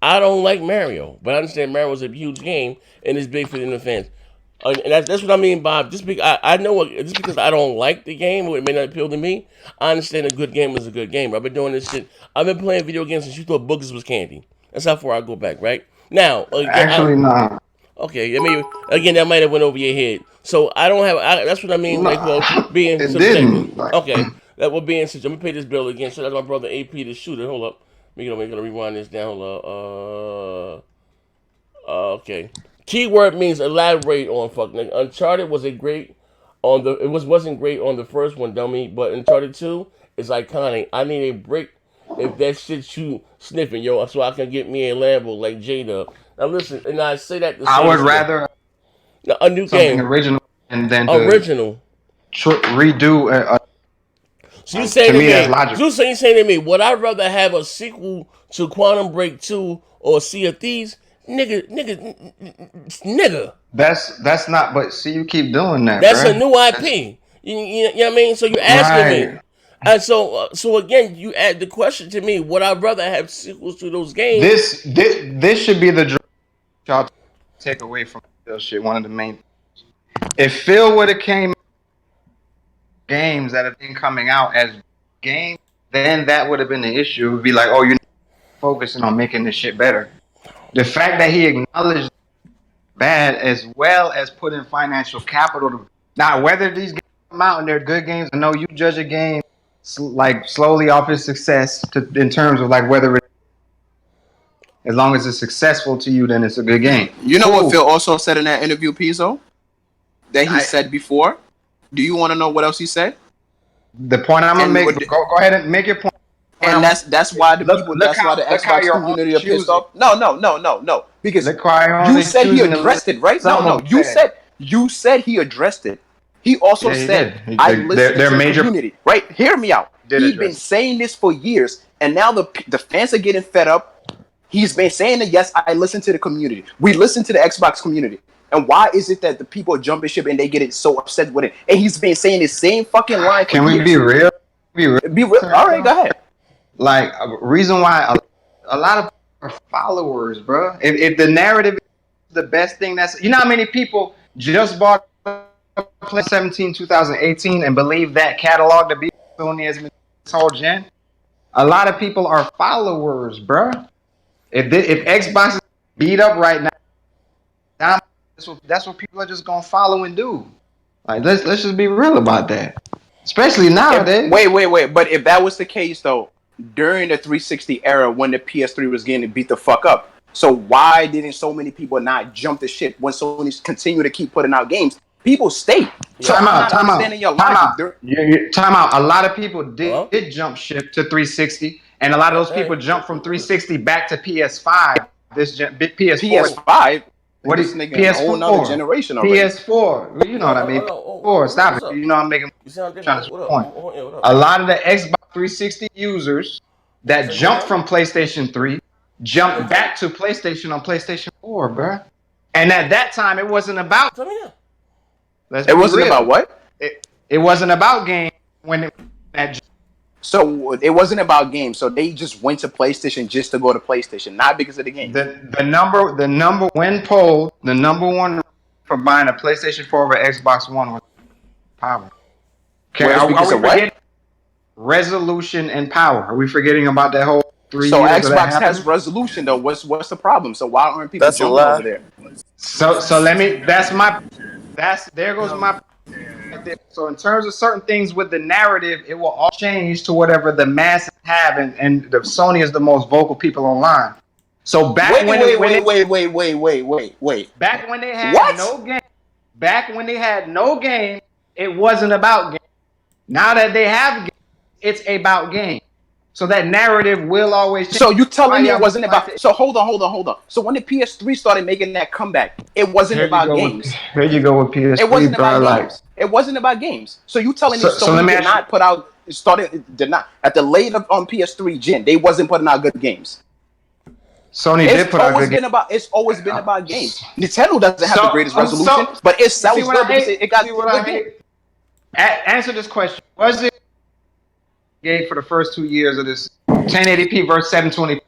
I don't like Mario, but I understand Mario's a huge game and it's big for them and their fans. And that's what I mean by just because I know just because I don't like the game or it may not appeal to me. I understand a good game is a good game. I've been doing this shit. I've been playing video games since you thought boogers was candy. That's how far I go back, right? Now, actually, no. Okay, I mean, again, that might have went over your head. So I don't have. that's what I mean. Like, well, being subjective. Okay, that will be in. Let me pay this bill again. So that's my brother AP, the shooter. Hold up. We're gonna rewind this down. Hold up. Okay. Keyword means elaborate on. Fucking Uncharted was a great on the. It wasn't great on the first one, dummy. But Uncharted 2 is iconic. I need a break if that shit you sniffing, yo, so I can get me a Lambo like J-Dub. Now listen, and I say that I would rather a new game original and then original redo. So you saying to me? You saying to me? Would I rather have a sequel to Quantum Break 2 or Sea of Thieves? Nigga. That's not. But see, you keep doing that. That's a new IP. You know what I mean? So you're asking me. And so again, you add the question to me: would I rather have sequels to those games? This should be the y'all take away from this shit. One of the main things. If Phil would have came games that have been coming out as games, then that would have been the issue. It would be like, oh, you're focusing on making this shit better. The fact that he acknowledged bad as well as put in financial capital to now whether these games come out and they're good games. I know you judge a game like slowly off its success in terms of like whether it, as long as it's successful to you, then it's a good game. You know what Phil also said in that interview, Peezo? That he said before. Do you want to know what else he said? The point I'm gonna make. Go ahead and make your point. And that's why the people. That's why the Xbox community are pissed off. No. Because you said he addressed it, right? No. You said he addressed it. He also said, "I listened to the community." Right? Hear me out. He's been saying this for years, and now the fans are getting fed up. He's been saying that, yes, I listen to the community. We listen to the Xbox community. And why is it that the people are jumping ship and they get so upset with it? And he's been saying the same fucking line for years. Can we be real? Be real. All right, go ahead. Like, reason why a lot of people are followers, bro. If the narrative is the best thing, that's... You know how many people just bought PlayStation 17 2018 and believe that catalog to be Sony has been this whole gen? A lot of people are followers, bro. If Xbox is beat up right now, that's what people are just gonna follow and do. Like let's just be real about that. Especially nowadays. Wait. But if that was the case, though, during the 360 era when the PS3 was getting beat the fuck up, so why didn't so many people not jump the ship when Sony continue to keep putting out games? People stay. So Time I'm out. not understanding your logic. Time out. A lot of people did jump ship to 360, and a lot of those people jumped from 360 back to PS5. This PS4. PS5. What is PS4? A whole nother generation already. PS4. You know what I mean? PS4. Stop it. You know I'm making. Trying to point. A lot of the Xbox 360 users that jumped from PlayStation 3 jumped back to PlayStation on PlayStation 4, bro. And at that time, it wasn't about. It wasn't about what? It wasn't about games So it wasn't about games. So they just went to PlayStation just to go to PlayStation, not because of the game. The number when polled, the number one for buying a PlayStation 4 over Xbox One was power. Okay, are we forgetting resolution and power? Are we forgetting about that whole 3 years? So Xbox has resolution though. What's the problem? So why aren't people jumping over there? So let me. There goes my. So in terms of certain things with the narrative, it will all change to whatever the masses have, and the Sony is the most vocal people online. So back wait. Back when they had no game. Back when they had no game, it wasn't about game. Now that they have game, it's about game. So that narrative will always change. So you telling me it wasn't about? So hold on. So when the PS3 started making that comeback, it wasn't about games. Here you go with PS3. It wasn't about games. It wasn't about games. So you telling me Sony did not put out? Did not at the later on PS3 gen. They wasn't putting out good games. Sony did put out good games. It's always been about games. Nintendo doesn't have the greatest resolution, but it sells good because it got good games. Answer this question. Was it game for the first 2 years of this 1080p versus 720p?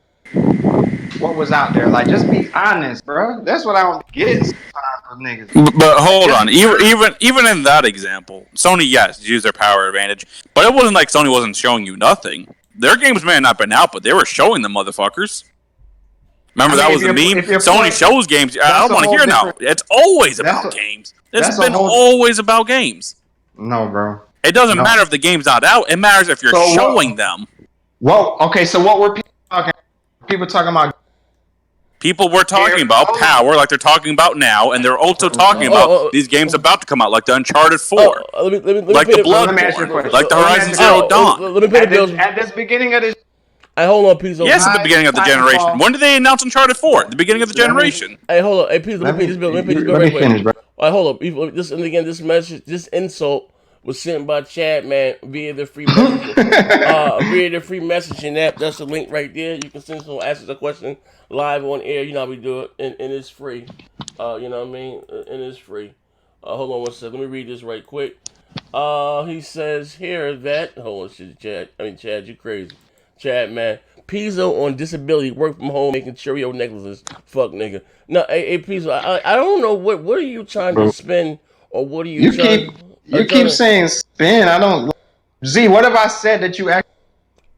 What was out there? Like, just be honest, bro. That's what I don't get sometimes niggas. But hold on, even in that example, Sony used their power advantage, but it wasn't like Sony wasn't showing you nothing. Their games may have not been out, but they were showing the motherfuckers. Remember that was the meme. Sony shows games. I don't want to hear now. It's always about games. It's been always about games. No, bro. It doesn't matter if the game's not out. It matters if you're showing them. Well, okay. So what were people talking? People talking about. People were talking about power, like they're talking about now, and they're also talking about these games about to come out, like the Uncharted 4, like the Bloodborne, like the Horizon Zero Dawn. Let me pay the bills. At this beginning of this. Hey, hold on, Peezo. Yes, at the beginning of the generation. When did they announce Uncharted 4? At the beginning of the generation. Hey, hold on. Hey, Peezo, let me pay this bill. Let me pay this bill right quick. All right, hold on. This message, this insult was sent by Chad, man, via the free message. Via the free messaging app. That's the link right there. You can send some answers a question live on air. You know how we do it, and it's free. You know what I mean? And it's free. Hold on one second. Let me read this right quick. He says here that hold on, Chad, you crazy. Chad, man. Peezo on disability, work from home, making Cheerio necklaces. Fuck, nigga. No, hey Peezo, I don't know what are you trying to spin, or what are you trying? You keep saying spin. I don't. Z, what have I said that you actually?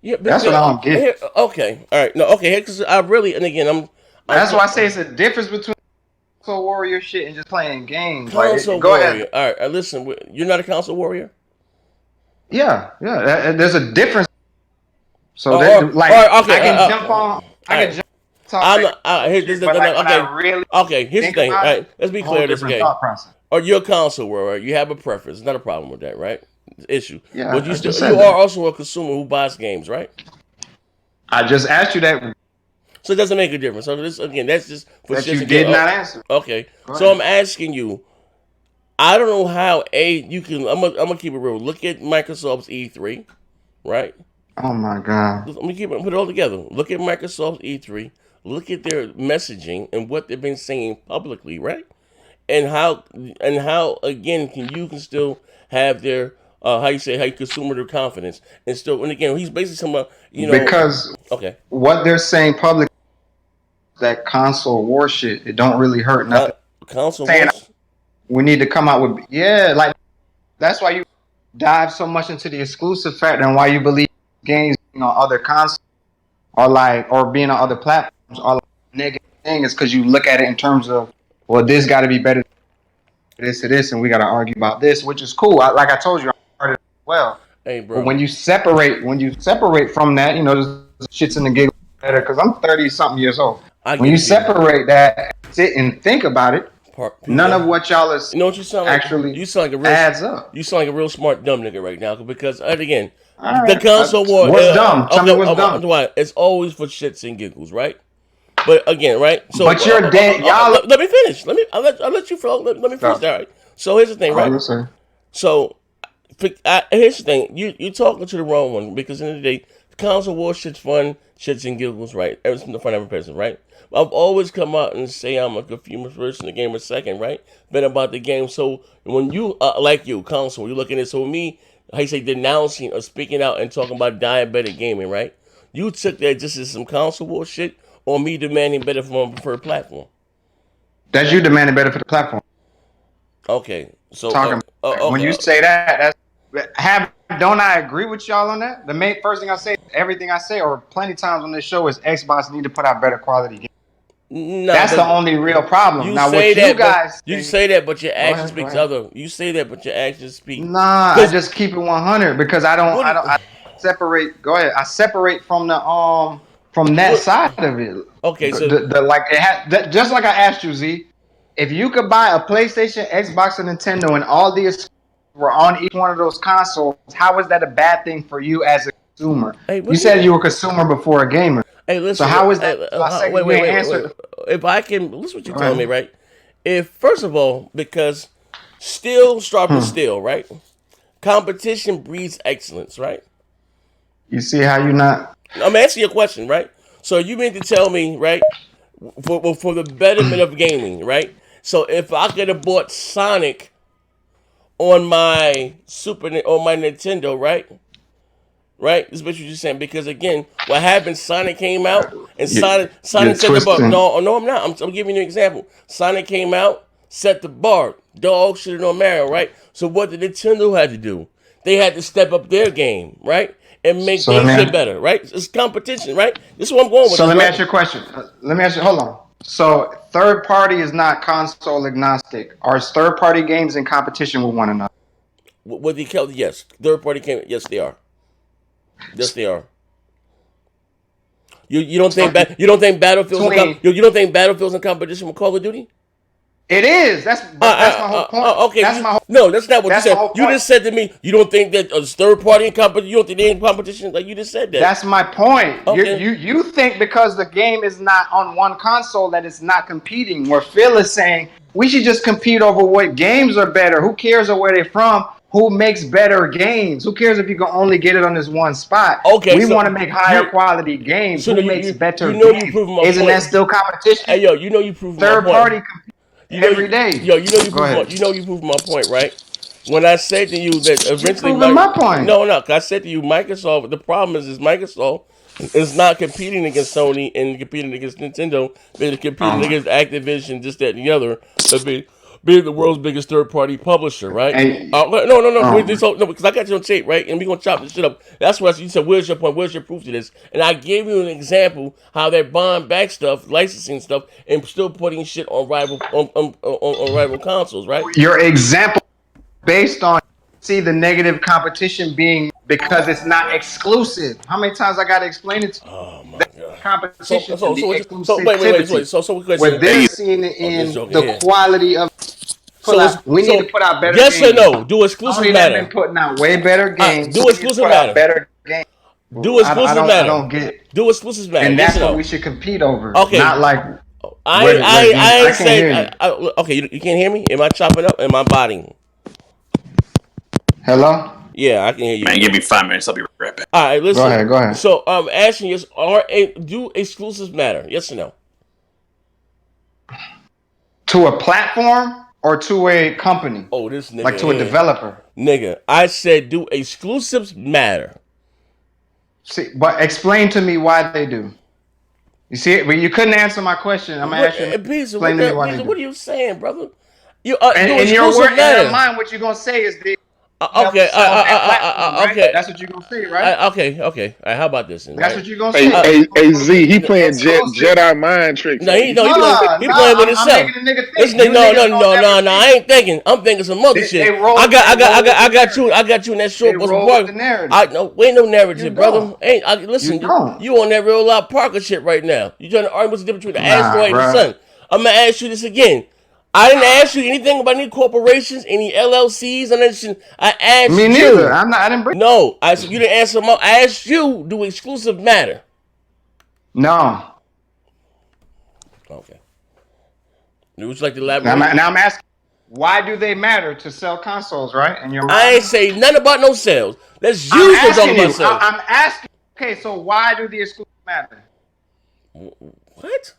Yeah, that's what I don't get. Here, okay, all right, no, okay, because I really, and again, that's why I say it's a difference between console warrior shit and just playing games. Console warrior. All right, listen, you're not a console warrior. Yeah, there's a difference. So okay, I can jump on. I can jump. Okay, here's the thing. All right, let's be clear. This game. Or you're a console warrior. Right? You have a preference. It's not a problem with that, right? Issue. Yeah, but you are also a consumer who buys games, right? I just asked you that. So it doesn't make a difference. So this again, that's just for that you did not answer. Okay, so I'm asking you. I don't know how you can. I'm gonna keep it real. Look at Microsoft's E3, right? Oh my God. Let me put it all together. Look at Microsoft's E3. Look at their messaging and what they've been saying publicly, right? And how again can still have their how you consumer their confidence and still, and again he's basically talking about because what they're saying publicly, that console war shit, it don't really hurt nothing. Console war. We need to come out with like that's why you dive so much into the exclusive factor and why you believe games being on other consoles or being on other platforms are like negative thing is because you look at it in terms of well, this got to be better than this to this, and we got to argue about this, which is cool. Like I told you, I started well. Hey, bro. But when you separate from that, just shits in the giggles better. Because I'm 30-something years old. When you separate that, sit and think about it. None of what y'all is what you sound like? Actually, you sound like a real adds up. You sound like a real smart dumb nigga right now. Because again, right. the console war. What's dumb? Tell me what's dumb. It's always for shits and giggles, right? But again, right? So, but you're dead. Y'all. Let me finish. I'll let you flow. Let me finish. All right. So here's the thing, right? So here's the thing. You talking to the wrong one because at the end of the day, console war shit's fun, shits and giggles, right? Everything's the fun of every person, right? I've always come out and say I'm a consumer first and the gamer second, right? Been about the game. So when you console, you're looking at so me, how you say denouncing or speaking out and talking about diabetic gaming, right? You took that just as some console war shit or me demanding better for my preferred platform. That's you demanding better for the platform. Okay, so when you say that, don't I agree with y'all on that? The first thing I say, everything I say, or plenty of times on this show is Xbox need to put out better quality games. No, that's the only real problem. Now, what you guys you say that, but your actions speak other. You say that, but your actions speak. Nah, I just keep it 100 because I separate. Go ahead. I separate from the from that side of it. Okay, so just like I asked you, Z, if you could buy a PlayStation, Xbox, and Nintendo, and all these were on each one of those consoles, how is that a bad thing for you as a consumer? Hey, you said you were a consumer before a gamer. Hey, listen. So how is that? Wait. If I can, listen what you're telling me, right? If first of all, because steel sharpens steel, right? Competition breeds excellence, right? You see how you're not? I'm asking you a question, right? So you mean to tell me, right? For the betterment of gaming, right? So if I could have bought Sonic on my Nintendo, right? Right? This is what you're just saying because again, what happened? Sonic came out and Sonic set the bar. No, I'm not. I'm giving you an example. Sonic came out, set the bar. Dog shit on Mario, right? So what did Nintendo have to do? They had to step up their game, right? And make their shit better, right? It's competition, right? This is what I'm going with. So let me ask you a question. Hold on. So third party is not console agnostic. Are third party games in competition with one another? What they call yes, third party game. Yes, they are. Yes, they are. You don't think Battlefield's in competition with Call of Duty? It is. That's my whole point. Okay. That's not what you said. You just said to me, you don't think that a third party in competition. You don't think they're in competition. Like you just said that. That's my point. Okay. You think because the game is not on one console that it's not competing. Where Phil is saying we should just compete over what games are better. Who cares where they're from? Who makes better games? Who cares if you can only get it on this one spot? Okay, we want to make higher quality games. Who makes better games? Isn't that still competition? Hey, yo, you prove my point. Third party every day. Yo, you prove my point, right? When I said to you that eventually, my point. No, I said to you, Microsoft. The problem is Microsoft is not competing against Sony and competing against Nintendo. They're competing against Activision, this, that, and the other. Being the world's biggest third-party publisher, right? No, because I got you on tape, right? And we're going to chop this shit up. That's why you said, where's your point? Where's your proof to this? And I gave you an example how they're buying back stuff, licensing stuff, and still putting shit on rival consoles, right? Your example based on the negative competition being because it's not exclusive. How many times I got to explain it to you? Oh, my God. Competition. So wait. So what they're seeing in the quality of... we need to put out better games. Yes or no? Do exclusive matter? Been putting out way better games. Do exclusive matter? Better games. Do exclusive matter? I don't get. Do exclusive matter? And that's what we should compete over. Okay. Not like. I ain't saying. Okay, you can't hear me? Am I chopping up? Am I botting? Hello. Yeah, I can hear you. Man, give me 5 minutes. I'll be right back. All right, listen. Go ahead. So, asking you, do exclusives matter? Yes or no? To a platform or to a company? Oh, this nigga. Like to a developer? Nigga, I said, do exclusives matter? See, but explain to me why they do. You see it, but you couldn't answer my question. I'm asking. Explain to me why they do. What are you saying, brother? In your mind, what you're gonna say is this. Okay. Okay. That's what you're gonna say, right? Okay. All right, how about this? That's what you're gonna say. Hey, Z, he playing Jedi mind tricks. No, he playing with himself. I'm making a nigga think. This nigga, no. I ain't thinking. I'm thinking some other shit. I got you in that short bus park. Ain't no narrative, brother. Listen, you on that real loud Parker shit right now. You trying to argue what's the difference between the asteroid and the sun? I'm gonna ask you this again. I didn't ask you anything about any corporations, any LLCs, and that shit. I asked you. Me neither. I didn't bring. No, I said you didn't answer. I asked you. Do exclusive matter? No. Okay. Would you like to elaborate? Now I'm asking, why do they matter to sell consoles, right? And I ain't say nothing about no sales. Let's use the talk about sales. I'm asking. Okay, so why do the exclusive matter? What?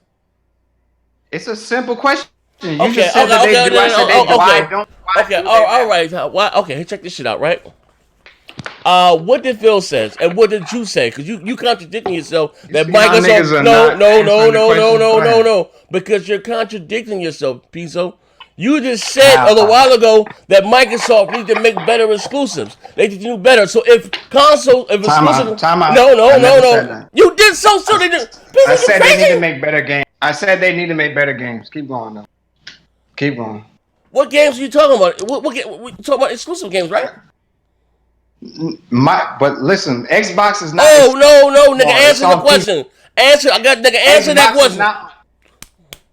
It's a simple question. You just said that they do. I said they do. Why don't? Okay, all right. Why? Okay, check this shit out, right? What did Phil says and what did you say? Because you contradicting yourself. That Microsoft. No. Because you're contradicting yourself, Peezo. You just said a little while ago that Microsoft needs to make better exclusives. They need to do better. So if exclusive, time out. No. You did so. They did. I said they need to make better games. I said they need to make better games. Keep going though. Keep going. What games are you talking about? We talking about exclusive games, right? But listen, Xbox is not. Oh no, nigga, answer the question. Answer that question.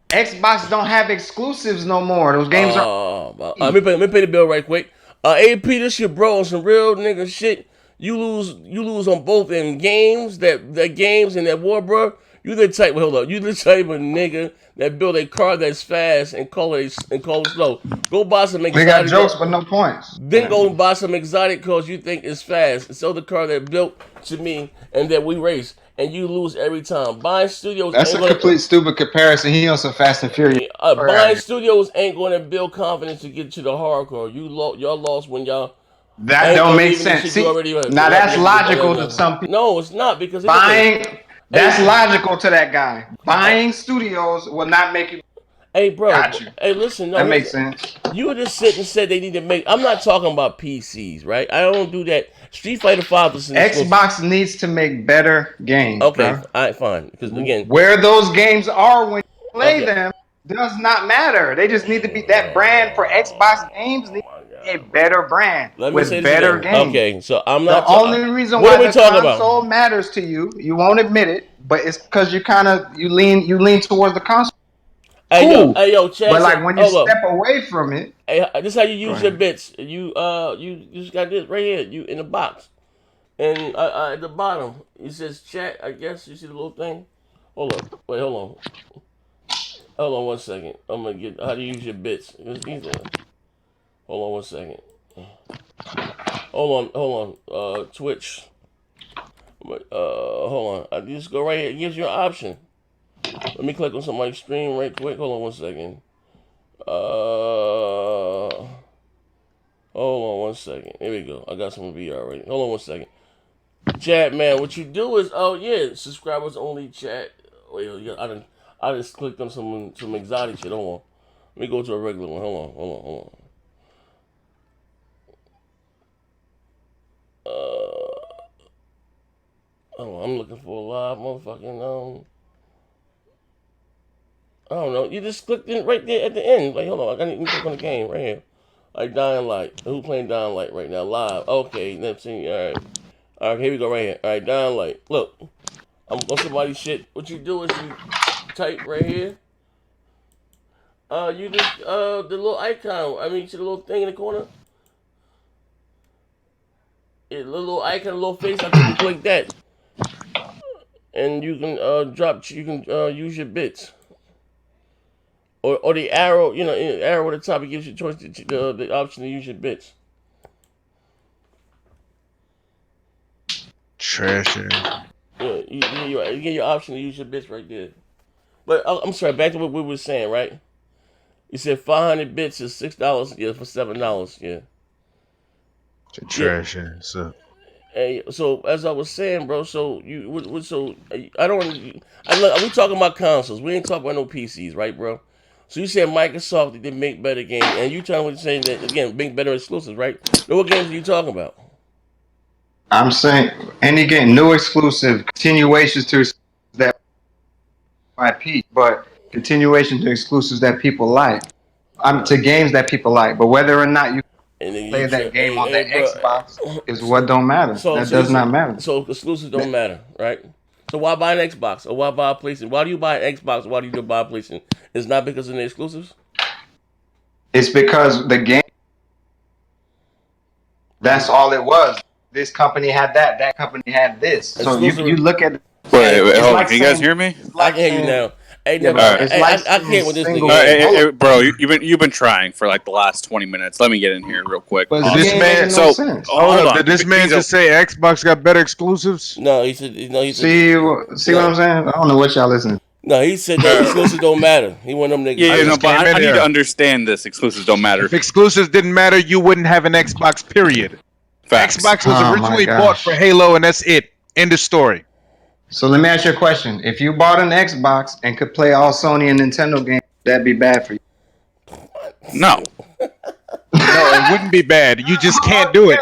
Xbox don't have exclusives no more. Those games are. Let me pay the bill right quick. AP, this shit, bro, on some real nigga shit. You lose on both in games that games and that war, bro. You the type. Hold up. You the type of nigga that build a car that's fast and call it slow. Go buy some exotic. We got jokes, but no points. Then go and buy some exotic cars you think is fast. And sell the car that built to me and that we race. And you lose every time. Buying studios. That's a complete stupid comparison. He on some Fast and Furious. Buying studios ain't going to build confidence to get to the hardcore. Y'all lost when y'all. That don't make sense. See, now that's logical to some people. No, it's not because buying. That's logical to that guy. Buying studios will not make you. Hey, bro. Got you. Hey, listen. No, that makes sense. You just sit and said they need to make. I'm not talking about PCs, right? I don't do that. Street Fighter 5 is. Xbox needs to make better games. Okay, bro. All right, fine. Because again, where those games are when you play them does not matter. They just need to be that brand for Xbox games. A better brand with better games. Okay, so I'm not. The only reason why the console matters to you, you won't admit it, but it's because you lean towards the console. Hey yo, Chad, but like when you step away from it, hey, this is how you use your bits. You just got this right here. You in the box, and at the bottom it says chat. I guess you see the little thing. Hold on 1 second. I'm gonna get how to use your bits. It's easy. Hold on 1 second. Hold on. Twitch. Hold on. I just go right here. It gives you an option. Let me click on somebody's stream right quick. Hold on 1 second. Hold on 1 second. Here we go. I got some VR already. Hold on 1 second. Chat, man. What you do is, subscribers only chat. Wait, I just clicked on some exotic shit. Hold on. Let me go to a regular one. Hold on. I'm looking for a live motherfucking I don't know. You just clicked in right there at the end. Like, hold on, I gotta click on the game right here. Like Dying Light. Who playing Dying Light right now? Live. Okay, let's see. All right, here we go right here. All right, Dying Light. Look, I'm on somebody's shit. What you do is you type right here. You just the little icon. I mean, see the little thing in the corner. The little icon, the little face. I think you click that, and you can You can use your bits, or the arrow. You know, arrow at the top. It gives you choice the option to use your bits. Trash. Yeah, you get your option to use your bits right there. But I'm sorry. Back to what we were saying, right? You said 500 bits is $6. Yeah, for $7. Yeah. Trash. So. Hey, so as I was saying, bro, we talking about consoles. We ain't talking about no PCs, right, bro? So you said Microsoft didn't make better games, and you saying that again, make better exclusives, right? Now, what games are you talking about? I'm saying any game, new exclusive, continuations to that IP, but continuation to exclusives that people like. To games that people like, but whether or not you play that game on the Xbox is what don't matter. That does not matter. So exclusives don't matter, right? So why buy an Xbox or why buy a PlayStation? Why do you buy an Xbox? Why do you buy a PlayStation? It's not because of the exclusives. It's because the game. That's all it was. This company had that. That company had this. So you look at. Wait, hold on. Can you guys hear me? I can hear you now. Hey, never. I can't with this nigga. Hey, bro, you've been trying for like the last 20 minutes. Let me get in here real quick. But this man, hold up. Did this man just say Xbox got better exclusives? No, he said. See what I'm saying? I don't know what y'all listening. No, he said that exclusives don't matter. He one of them niggas. Yeah, but I need to understand this. Exclusives don't matter. If exclusives didn't matter, you wouldn't have an Xbox. Period. Facts. Xbox was originally bought for Halo, and that's it. End of story. So let me ask you a question. If you bought an Xbox and could play all Sony and Nintendo games, that'd be bad for you. No. No, it wouldn't be bad. You just can't do it.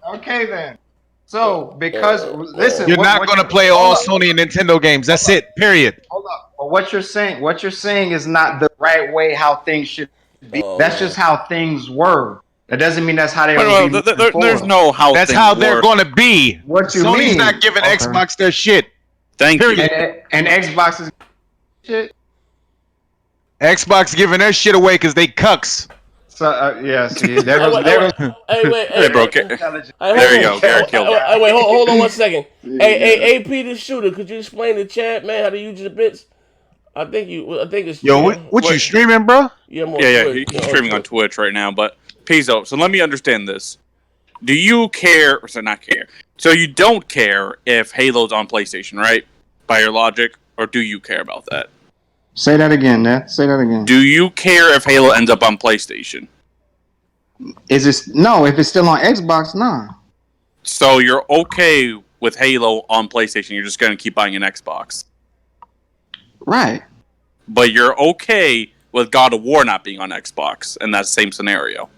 Okay, then. So, because, listen. You're not going to play all Sony and Nintendo games. That's it. Period. Hold up. But what you're saying is not the right way how things should be. That's just how things were. That doesn't mean that's how they will be. There's no how. That's how they're going to be. What you Sony's mean? not giving Xbox their shit. Thank you. And Xbox is shit. Xbox giving their shit away because they cucks. So yeah, see, there goes. Hey, wait, hey, bro. There you go. Garrett killed it. Wait, hold on one second. Hey, AP the shooter, could you explain to Chad, man, how to use your bits? I think it's. Yo, what you streaming, bro? Yeah. He's streaming on Twitch right now, but Peezo. So let me understand this. Do you care, or not care? So you don't care if Halo's on PlayStation, right? By your logic, or do you care about that? Say that again, Nat. Say that again. Do you care if Halo ends up on PlayStation? If it's still on Xbox, nah. So you're okay with Halo on PlayStation, you're just gonna keep buying an Xbox. Right. But you're okay with God of War not being on Xbox in that same scenario.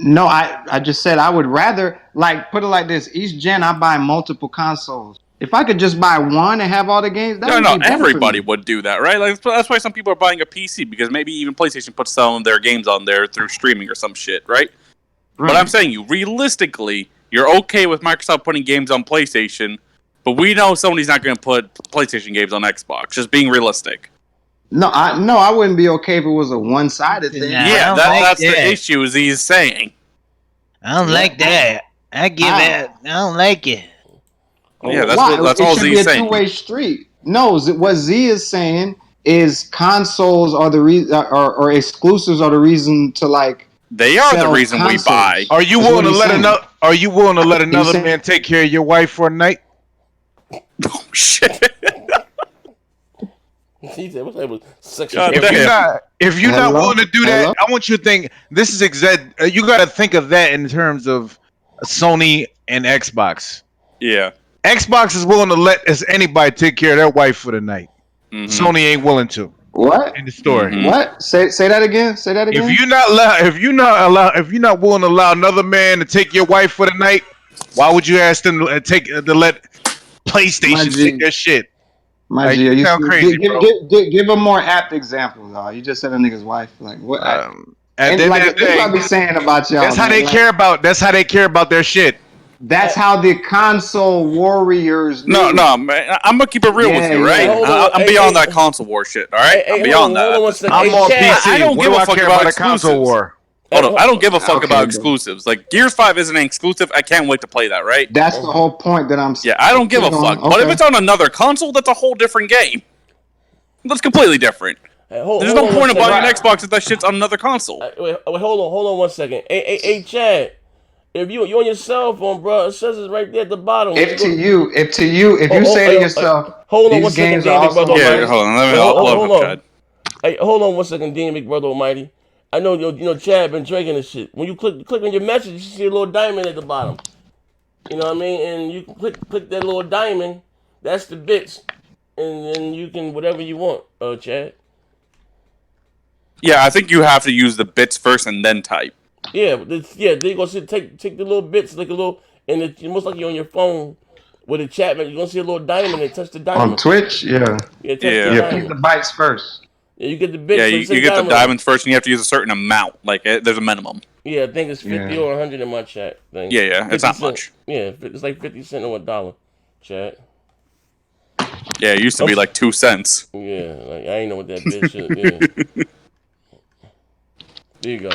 No, I just said I would rather, like, put it like this. Each gen, I buy multiple consoles. If I could just buy one and have all the games, that would be better everybody for me. would do that, right? Like that's why some people are buying a PC, because maybe even PlayStation puts some of their games on there through streaming or some shit, right? But I'm saying realistically, you're okay with Microsoft putting games on PlayStation, but we know Sony's not going to put PlayStation games on Xbox. Just being realistic. No, I wouldn't be okay if it was a one-sided thing. Yeah, that's the issue. Is he's saying. I don't like that. I don't like it. Yeah, that's all Z is saying. It should be a two-way street. No, what Z is saying is consoles are the reason, or exclusives are the reason to like. They are the reason consoles. We buy. Are you willing to let another man take care of your wife for a night? Oh shit. He said, if you're not willing to do that, I want you to think this is exact. You got to think of that in terms of Sony and Xbox. Yeah, Xbox is willing to let anybody take care of their wife for the night. Mm-hmm. Sony ain't willing to. What in the story? Mm-hmm. What? Say that again. Say that again. If you're not willing to allow another man to take your wife for the night, why would you ask them to let PlayStation take their shit? My G, you sound crazy. Give a more apt example, though. You just said a nigga's wife. Like what? That's what I be saying about y'all. That's how they care about. That's how they care about their shit. That's how the console warriors do. No, man. I'm gonna keep it real with you, right? I'm beyond that console war shit. All right, I'm beyond that. I'm on PC. I don't give a fuck about a console war. Hold on, I don't give a fuck about exclusives. Like Gears 5 isn't an exclusive. I can't wait to play that. Right? That's the whole point that I'm saying. Yeah, I don't give a fuck. Okay. But if it's on another console, that's a whole different game. That's completely different. There's no point of buying an Xbox if that shit's on another console. Wait, hold on 1 second. Hey, Chad. If you on your cell phone, bro, it says it's right there at the bottom. If you say to yourself, hold on 1 second, Dean, big brother almighty. Hold on. Hold on. Hey, hold on 1 second, Dean, big brother almighty. I know you know Chad been drinking this shit. When you click on your message, you see a little diamond at the bottom. You know what I mean? And you can click that little diamond. That's the bits, and then you can whatever you want, Chad. Yeah, I think you have to use the bits first and then type. Yeah, they're gonna take the little bits like a little, and it's most like you're on your phone with a chat. You're gonna see a little diamond and touch the diamond. On Twitch, yeah, touch the diamond. Pick the bytes first. Yeah, you get the bits. Yeah, you get the diamonds first, and you have to use a certain amount. Like there's a minimum. Yeah, I think it's 50 or 100 in my chat thing. Yeah, it's not much. Yeah, it's like 50 cents or $1. Chat. Yeah, it used to be like 2 cents. Yeah, like I ain't know what that bitch is. Yeah. There you go.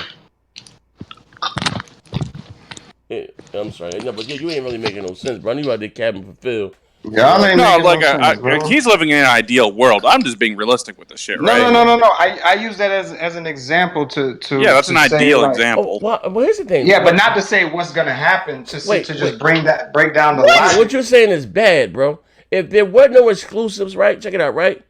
Yeah, I'm sorry. No, but you ain't really making no sense, bro. I knew I did cabin for Phil. Y'all ain't no, like sense, he's living in an ideal world. I'm just being realistic with this shit, right? No. I use that as an example to that's an ideal example. Well, here's the thing. Yeah, but not to say what's gonna happen. To just break down the logic. What you're saying is bad, bro. If there were no exclusives, right? Check it out, right?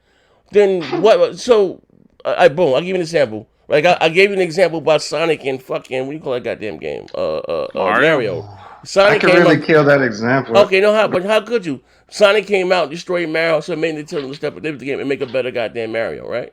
Then what? So, boom. I'll give you an example. Like I gave you an example about Sonic and fucking what do you call that goddamn game? Mario. Sonic I can really kill that example. Okay, but how could you? Sonic came out, destroyed Mario, so it made Nintendo step up the game and make a better goddamn Mario, right?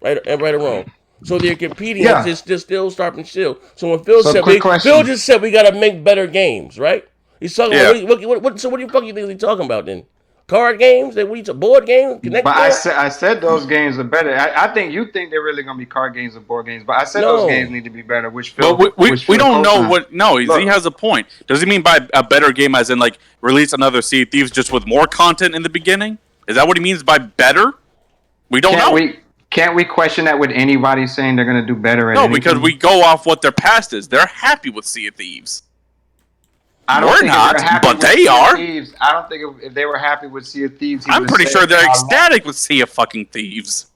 Right or wrong. So they're competing. Yeah. It's just still starting still. So when Phil Phil just said we gotta make better games, right? He's talking about so what do you fucking think he's talking about then? Card games? Board games? But I said those games are better. I think you think they're really gonna be card games or board games. But I said those games need to be better. Which Phil, we don't know what. No, he has a point. Does he mean by a better game as in like release another Sea of Thieves just with more content in the beginning? Is that what he means by better? We don't know. Can't we question that with anybody saying they're gonna do better? No, because we go off what their past is. They're happy with Sea of Thieves. We're not, but they are. I don't think if they were happy with Sea of Thieves, I'm pretty sure they're ecstatic with Sea of fucking Thieves.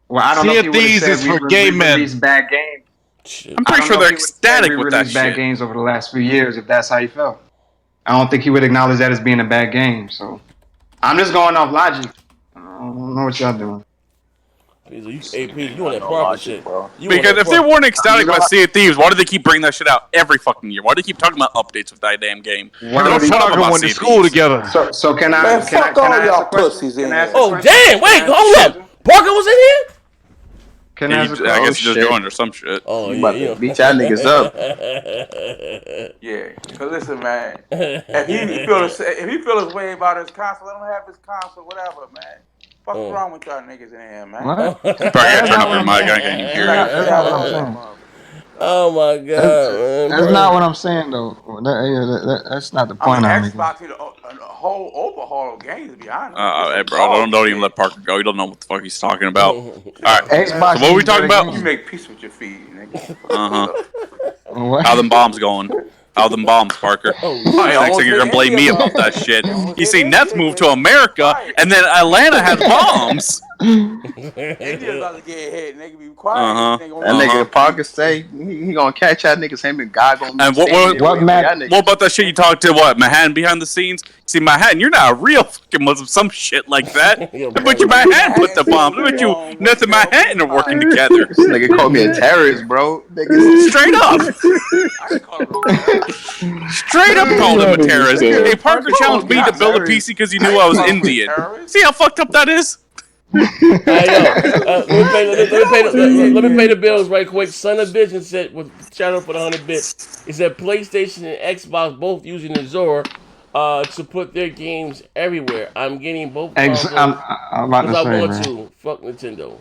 Well, I don't know if Thieves is for gay men. Bad games. I'm pretty sure they're ecstatic with that shit. Bad games over the last few years, if that's how you felt. I don't think he would acknowledge that as being a bad game. So I'm just going off logic. I don't know what y'all doing. Peezo, you on that Parker shit, bro. Because if they weren't ecstatic about Sea of Thieves, why do they keep bringing that shit out every fucking year? Why do they keep talking about updates with that damn game? Why don't shut up about Sea of Thieves together? So can I? Fuck all y'all pussies in here. Oh damn! Wait, hold up. Parker was in here. Can I guess he just joined or some shit. Oh yeah, beat y'all niggas up. Yeah, cause listen, man. If he feel his way about his console, let him have his console, whatever, man. What's wrong with y'all niggas in here, man? What? Probably gotta turn up your mic. I can't hear you. Oh my god, that's not what I'm saying though. That's not the point. Xbox need a whole overhaul of games, to be honest. Hey, bro, don't even let Parker go. You don't know what the fuck he's talking about. All right, Xbox. So what are we talking about? You make peace with your feed, nigga. How them bombs going? How them bombs, Parker? Next thing you're gonna blame me about that shit. You see, Nets moved to America, and then Atlanta has bombs. They just about to get hit. Nigga be quiet. That nigga Parker say he gonna catch y'all niggas. Him and God gonna. And what about that shit you talked to? What Manhattan behind the scenes? See, Manhattan, you're not a real fucking Muslim. Some shit like that. But you Manhattan put the bombs. Look at you, Nets and Manhattan are working together. This nigga called me a terrorist, bro. Nigga. Straight up. Straight up called him a terrorist. Hey, Parker challenged me to build a PC because he knew I was Indian. See how fucked up that is? Let me pay the bills right quick. Son of Bitch said with shout out for the 100 bits. He said PlayStation and Xbox both using Azure to put their games everywhere. I'm getting both. I'm about to say, man. Fuck Nintendo.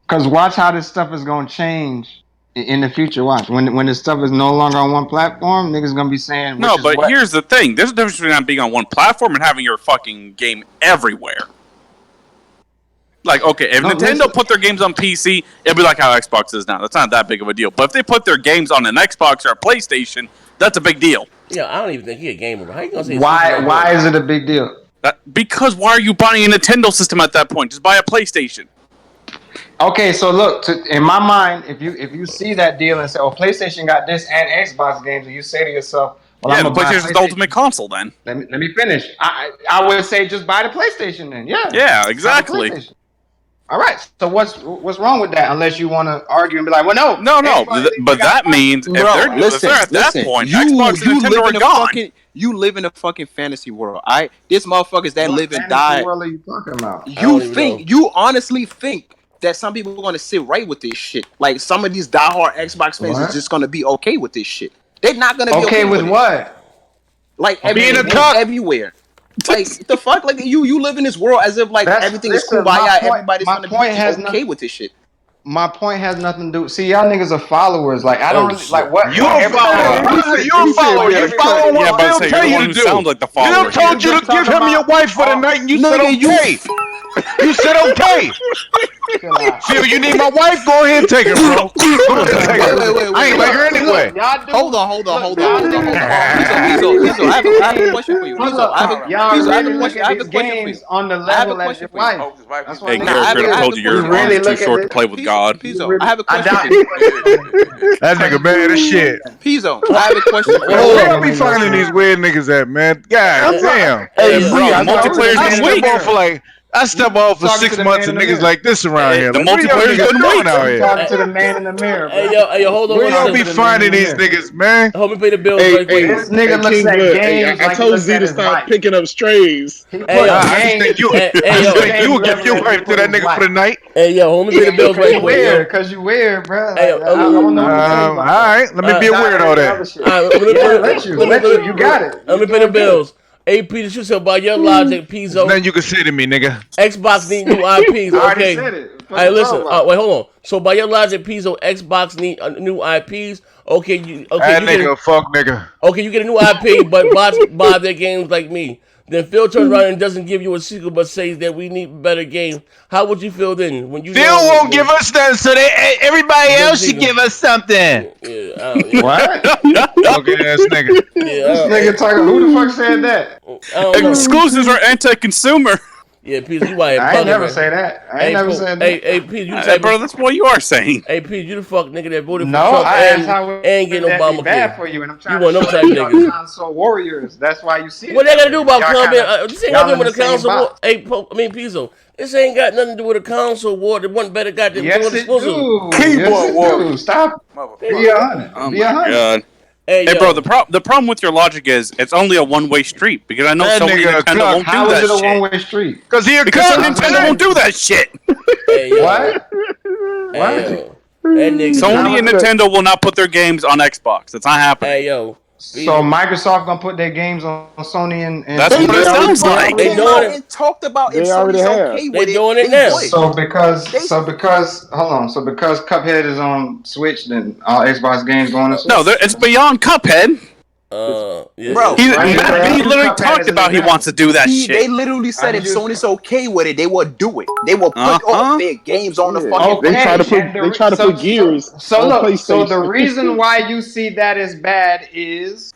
Because watch how this stuff is gonna change in the future. Watch when this stuff is no longer on one platform, niggas gonna be saying. No, but here's the thing: there's a difference between not being on one platform and having your fucking game everywhere. Like, okay, if Nintendo put their games on PC, it'd be like how Xbox is now. That's not that big of a deal. But if they put their games on an Xbox or a PlayStation, that's a big deal. Yeah, I don't even think he's a gamer. How you gonna say? Why is it a big deal? Because why are you buying a Nintendo system at that point? Just buy a PlayStation. Okay, so look, in my mind, if you see that deal and say, "Oh, PlayStation got this and Xbox games," and you say to yourself, "Well, the PlayStation's the ultimate console." Then let me finish. I would say just buy the PlayStation then. Yeah. Yeah, exactly. All right. So what's wrong with that? Unless you want to argue and be like, "Well, no." But that means if they're at that point, Xbox and Nintendo are gone. You live in a fucking fantasy world. All right, this motherfuckers that live and die. What world are you talking about? You honestly think that some people are gonna sit right with this shit. Like some of these diehard Xbox fans is just gonna be okay with this shit. They're not gonna be okay with what? Like everywhere. Like the fuck? Like you live in this world as if like everything is kumbaya. Everybody's gonna be okay with this shit. My point has nothing to do. See, y'all niggas are followers. Like I don't really, like what you a follower. You a follower. You follow what Phil tell you to do. Sound like the follower. Phil told you to give him your wife for the night, and you said okay. You said okay. Phil, you need my wife? Go ahead and take her, bro. Go ahead and take her. I ain't like her anyway. Hold on. Peezo, I have a question for you. Peezo, I have a question for you. On the level as your wife. That's why I told you you're really too short to play with God. Peezo, I have a question for you. That nigga bad as shit. Peezo, I have a question for you. Where y'all be finding these weird niggas at, man? God damn. Hey, multiplayer's been weak for like. I step off for 6 months and niggas like this around here. The multiplayer's been weak out here. Talking to the man in the mirror. Hey, yo, hold on. Where y'all be finding these niggas, man? Hold me pay the bills right quick. This nigga looks at games. I told Z to stop picking up strays. I think you would give your wife to that nigga for the night. Hey, yo, hold me pay the bills right quick. Cause you weird, bro. Hey, I don't know. All right, let me be a weirdo then. Let you. You got it. Let me pay the bills. Hey, Peter, shoot something by your logic, Peezo. Then you can say to me, nigga. Xbox need new IPs. Okay. I already said it. All right, listen. Wait, hold on. So by your logic, Peezo, Xbox need new IPs. Okay, that nigga, fuck nigga. Okay, you get a new IP, but bots buy their games like me. Then Phil turns around and doesn't give you a sequel, but says that we need better games. How would you feel then? When you Phil won't give us that, so everybody else should give us something. Yeah, what? Okay, ass nigga. This nigga talking. Who the fuck said that? Exclusives are anti-consumer. Yeah, Peezo, you right. I ain't never say that. I ain't never said that. Hey, Peezo, you say, bro, that's what you are saying. Hey, Peezo, you the fuck nigga that voted for No, Trump I asked how and getting Obama bad for you, and I'm trying you want to them show type you niggas. console warriors. That's why you see. What they gotta do about combat? This ain't nothing with a console war. Box. Hey, Peezo, this ain't got nothing to do with a console war. The one better got them Yes, it do. Keyboard warriors. Stop. Be honest. Oh my god. Hey, bro, the problem with your logic is it's only a one-way street because I know Sony and Nintendo won't do that shit. How is it a one-way street? Because Nintendo won't do that shit. Hey, what? Sony and Nintendo will not put their games on Xbox. That's not happening. Hey, yo. So Microsoft gonna put their games on Sony and that's what it sounds like. They doing it. Talked about it. Sony's okay with it. They doing it now. So because Cuphead is on Switch, then all Xbox games going on Switch. No, it's beyond Cuphead. Yeah. Bro, he literally talked about he wants to do that shit. They literally said if Sony's okay with it, they will do it. They will put all their games on the fucking. They try to put Gears. So look, so the reason why you see that as bad is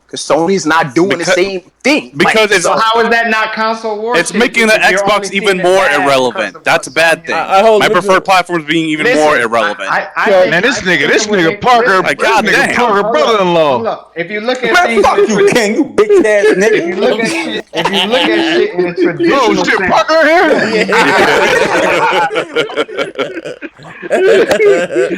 because Sony's not doing the same thing. Because so how is that not console war? It's making the Xbox even more irrelevant. That's a bad thing. My preferred platforms being even more irrelevant. Man, this nigga Parker, Parker brother-in-law. If you look at things, fuck you, King, you bitch ass nigga. If you look at shit in a traditional sense, Parker here.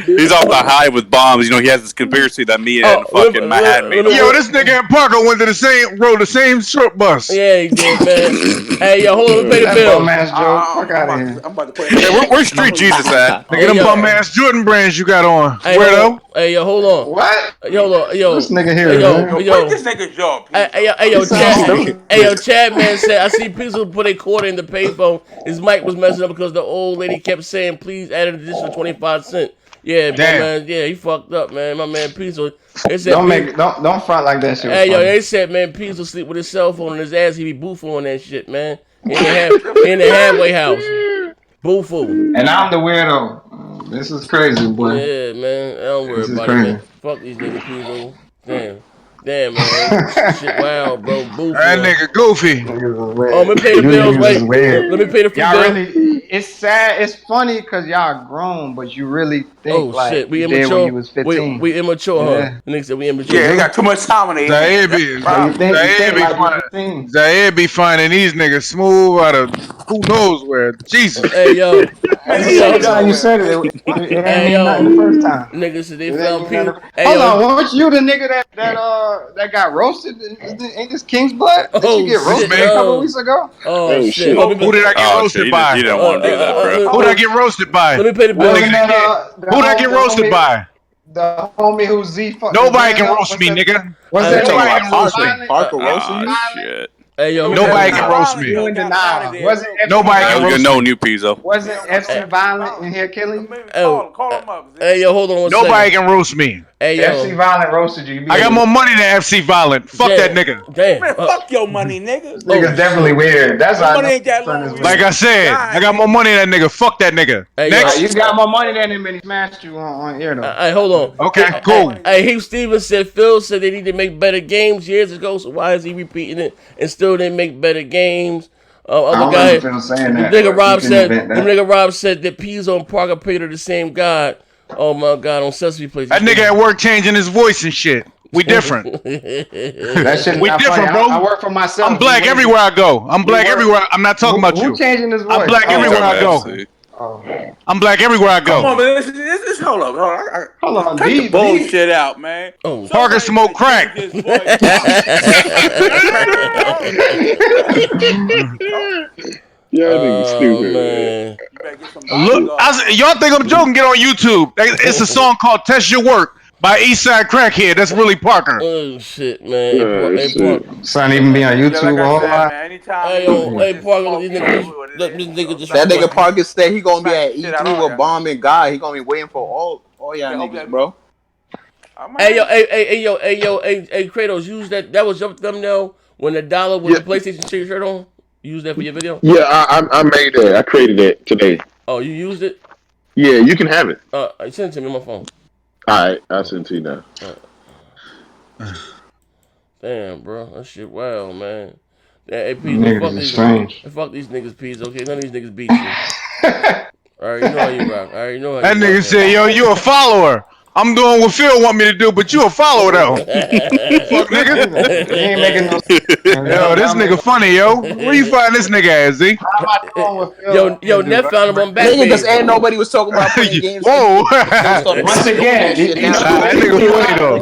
He's off the high with bombs. You know, he has this conspiracy that me and fucking Mahat made. Yo, this nigga and Parker rode the same short bus. Yeah, he did, man. Hey, yo, hold on, pay the bill. Fuck out of here. I'm about to play. Hey, where's Street Jesus at? Nigga, them bum ass Jordan brands you got on. Weirdo. Hey, yo, hold on. What? Yo, this nigga here. Yo, this nigga's job. Hey, Chad, man said I see people put a quarter in the payphone. His mic was messing up because the old lady kept saying, "Please add an additional 25 cents." Yeah, man. Yeah, he fucked up, man. My man Peezo. Don't front like that shit. Hey, yo, they said, man, Peezo sleep with his cell phone in his ass. He be boofing on that shit, man. In the halfway house. Boofo. And I'm the weirdo. This is crazy, boy. Yeah, man. Don't worry about it, man. Fuck these niggas, Peezo. Damn, man. Shit, wow, bro. Boofo. That nigga goofy. Oh, let me pay the bills. Wait. Let me pay the free bill. It's sad. It's funny because y'all grown, but you really think shit. We you immature. did when you was 15. We immature, huh? The niggas said we immature. Yeah, they got too much time on their Zaire be finding these niggas smooth out of who knows where. Jesus. Hey, yo. Every time you said it ain't mean nothing the first time. Niggas said they found Peezo. Hold on, weren't you the nigga that got roasted? Ain't this King's Blood? Did you get roasted a couple weeks ago? Oh shit! Who did I get roasted by? You didn't want to do that, bro. Who did I get roasted by? Let me pay the bill. Who did I get roasted by? The homie who Z. Nobody can roast me, nigga. What's that? Nobody can roast me. Parker roasting you? Shit. Hey yo, nobody can roast me. You in denial. Wasn't nobody can roast me. No new Peezo. Wasn't FC Violent in here killing you? Call him up. Hey yo, hold on one second. Nobody can roast me. Hey yo, FC Violent roasted you. I got more money than FC Violent. Fuck that nigga. Damn. Man, fuck your money, nigga. This nigga's definitely weird. That's how money ain't that long. Like I said, I got more money than that nigga. Fuck that nigga. Hey, next. You got more money than him and he smashed you on air though. Hey, hold on. Okay, cool. Hey, Heath Stevens said Phil said they need to make better games years ago, so why is he repeating it and still didn't make better games? Other guy, the nigga Rob said that Peezo and Parker paid her the same God. Oh my God, on Sesame Place. That nigga at work changing his voice and shit. We different. That shit we different, bro. I work for myself. I'm black everywhere I go. I'm black everywhere. I'm not talking about you. Who changing his voice? I'm black everywhere I go. I'm black everywhere I go. Come on, man. Hold up. Hold on. Cut the bullshit out, man. Oh, Parker smoke crack. Yeah, nigga stupid, man. Look, y'all think I'm joking? Get on YouTube. It's a song called "Test Your Work" by Eastside Crackhead. That's really Parker. Oh shit, man. Son, even be on YouTube a whole lot. Hey, Parker, let these niggas just. That nigga Parker said he gonna be at E3 with Bomb and Guy. He gonna be waiting for all y'all niggas, bro. Hey, Kratos, use that. That was your thumbnail when the dollar with the PlayStation shirt on. You use that for your video? Yeah, I made that. I created that today. Oh, you used it? Yeah, you can have it. Send it to me on my phone. Alright, I'll send it to you now. Damn, bro. That shit wild, man. Hey, Peezo, fuck these niggas, Peezo. Okay, none of these niggas beat you. Alright, you know how you rock. Alright, you know how that you nigga rock, said, yo, you a follower. I'm doing what Phil want me to do, but you a follower though. Fuck nigga. He ain't making no Yo, this nigga funny, yo. Where you find this nigga at, Z? Yo, Neff found him on Backpage. Because ain't nobody was talking about playing games. Whoa. Once again, that nigga funny though.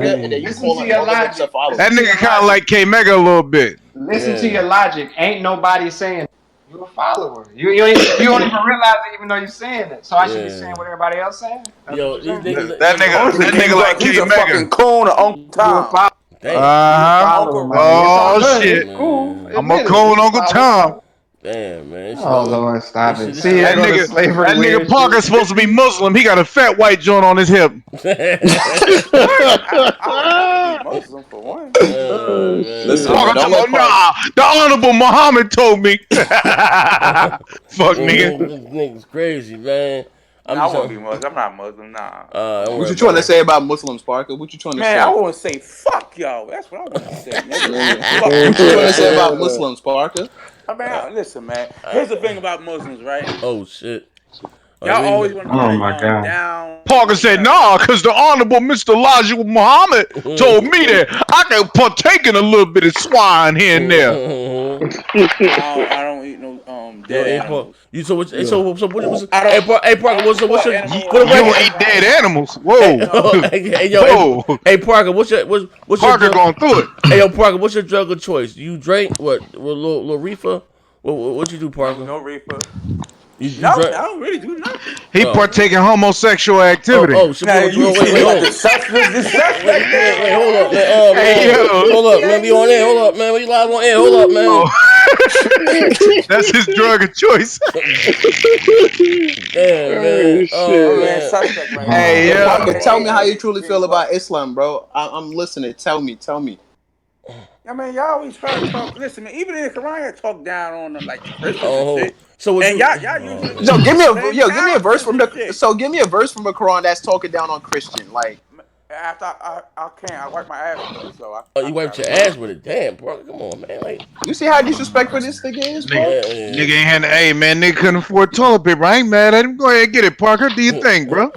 That nigga kind of like K Mega a little bit. Listen to your logic. Ain't nobody saying you're a follower. You don't even realize it, even though you're saying it. So I should be saying what everybody else saying. Yo, these niggas. That nigga like K Mega. Fucking coon or Uncle Tom. Oh shit. I'm a coon Uncle Tom. Damn, man. Oh Lord, stop it. See that nigga Parker's supposed to be Muslim. He got a fat white joint on his hip. Muslim for one. Listen, the Honorable Muhammad told me. Fuck nigga. This nigga's crazy, man. I won't be Muslim. I'm not Muslim, nah. What you trying to say about Muslims, Parker? What you trying to say? Man, I want to say fuck y'all. That's what I want to say. What you trying to say about Muslims, Parker? I mean, listen, man. Here's the thing about Muslims, right? Oh shit. Y'all always want to put down. Parker said, nah, because the Honorable Mr. Elijah Muhammad told me that I can partake in a little bit of swine here and there. I don't eat no dead animals. Hey, Parker, what's your You don't eat dead animals. Whoa. Hey, Parker, what's your Parker going through it. Hey, yo, Parker, what's your drug of choice? You drink what? Little reefer? What you do, Parker? No reefer. I don't really do nothing. He partake in homosexual activity. Wait, hold up, man. Hold up, man. Be on air. Hold up, man. We live on air. Hold up, man. That's his drug of choice. Damn, man. Man, suspect right now. Hey, Parker, tell me how you truly feel about Islam, bro. I'm listening. Tell me. I mean, y'all always try to talk. Listen, man, even in the Quran, you talk down on the, like the Christians and shit. So and y'all usually give me a verse from the the Quran that's talking down on Christian. Like after I wipe my ass with it, so you wiped your ass with it. Damn, bro, come on, man. Like, you see how disrespectful this thing is, bro? Nigga ain't had hey man, nigga couldn't afford toilet paper. I ain't mad at him. Go ahead and get it, Parker. Do your thing, bro.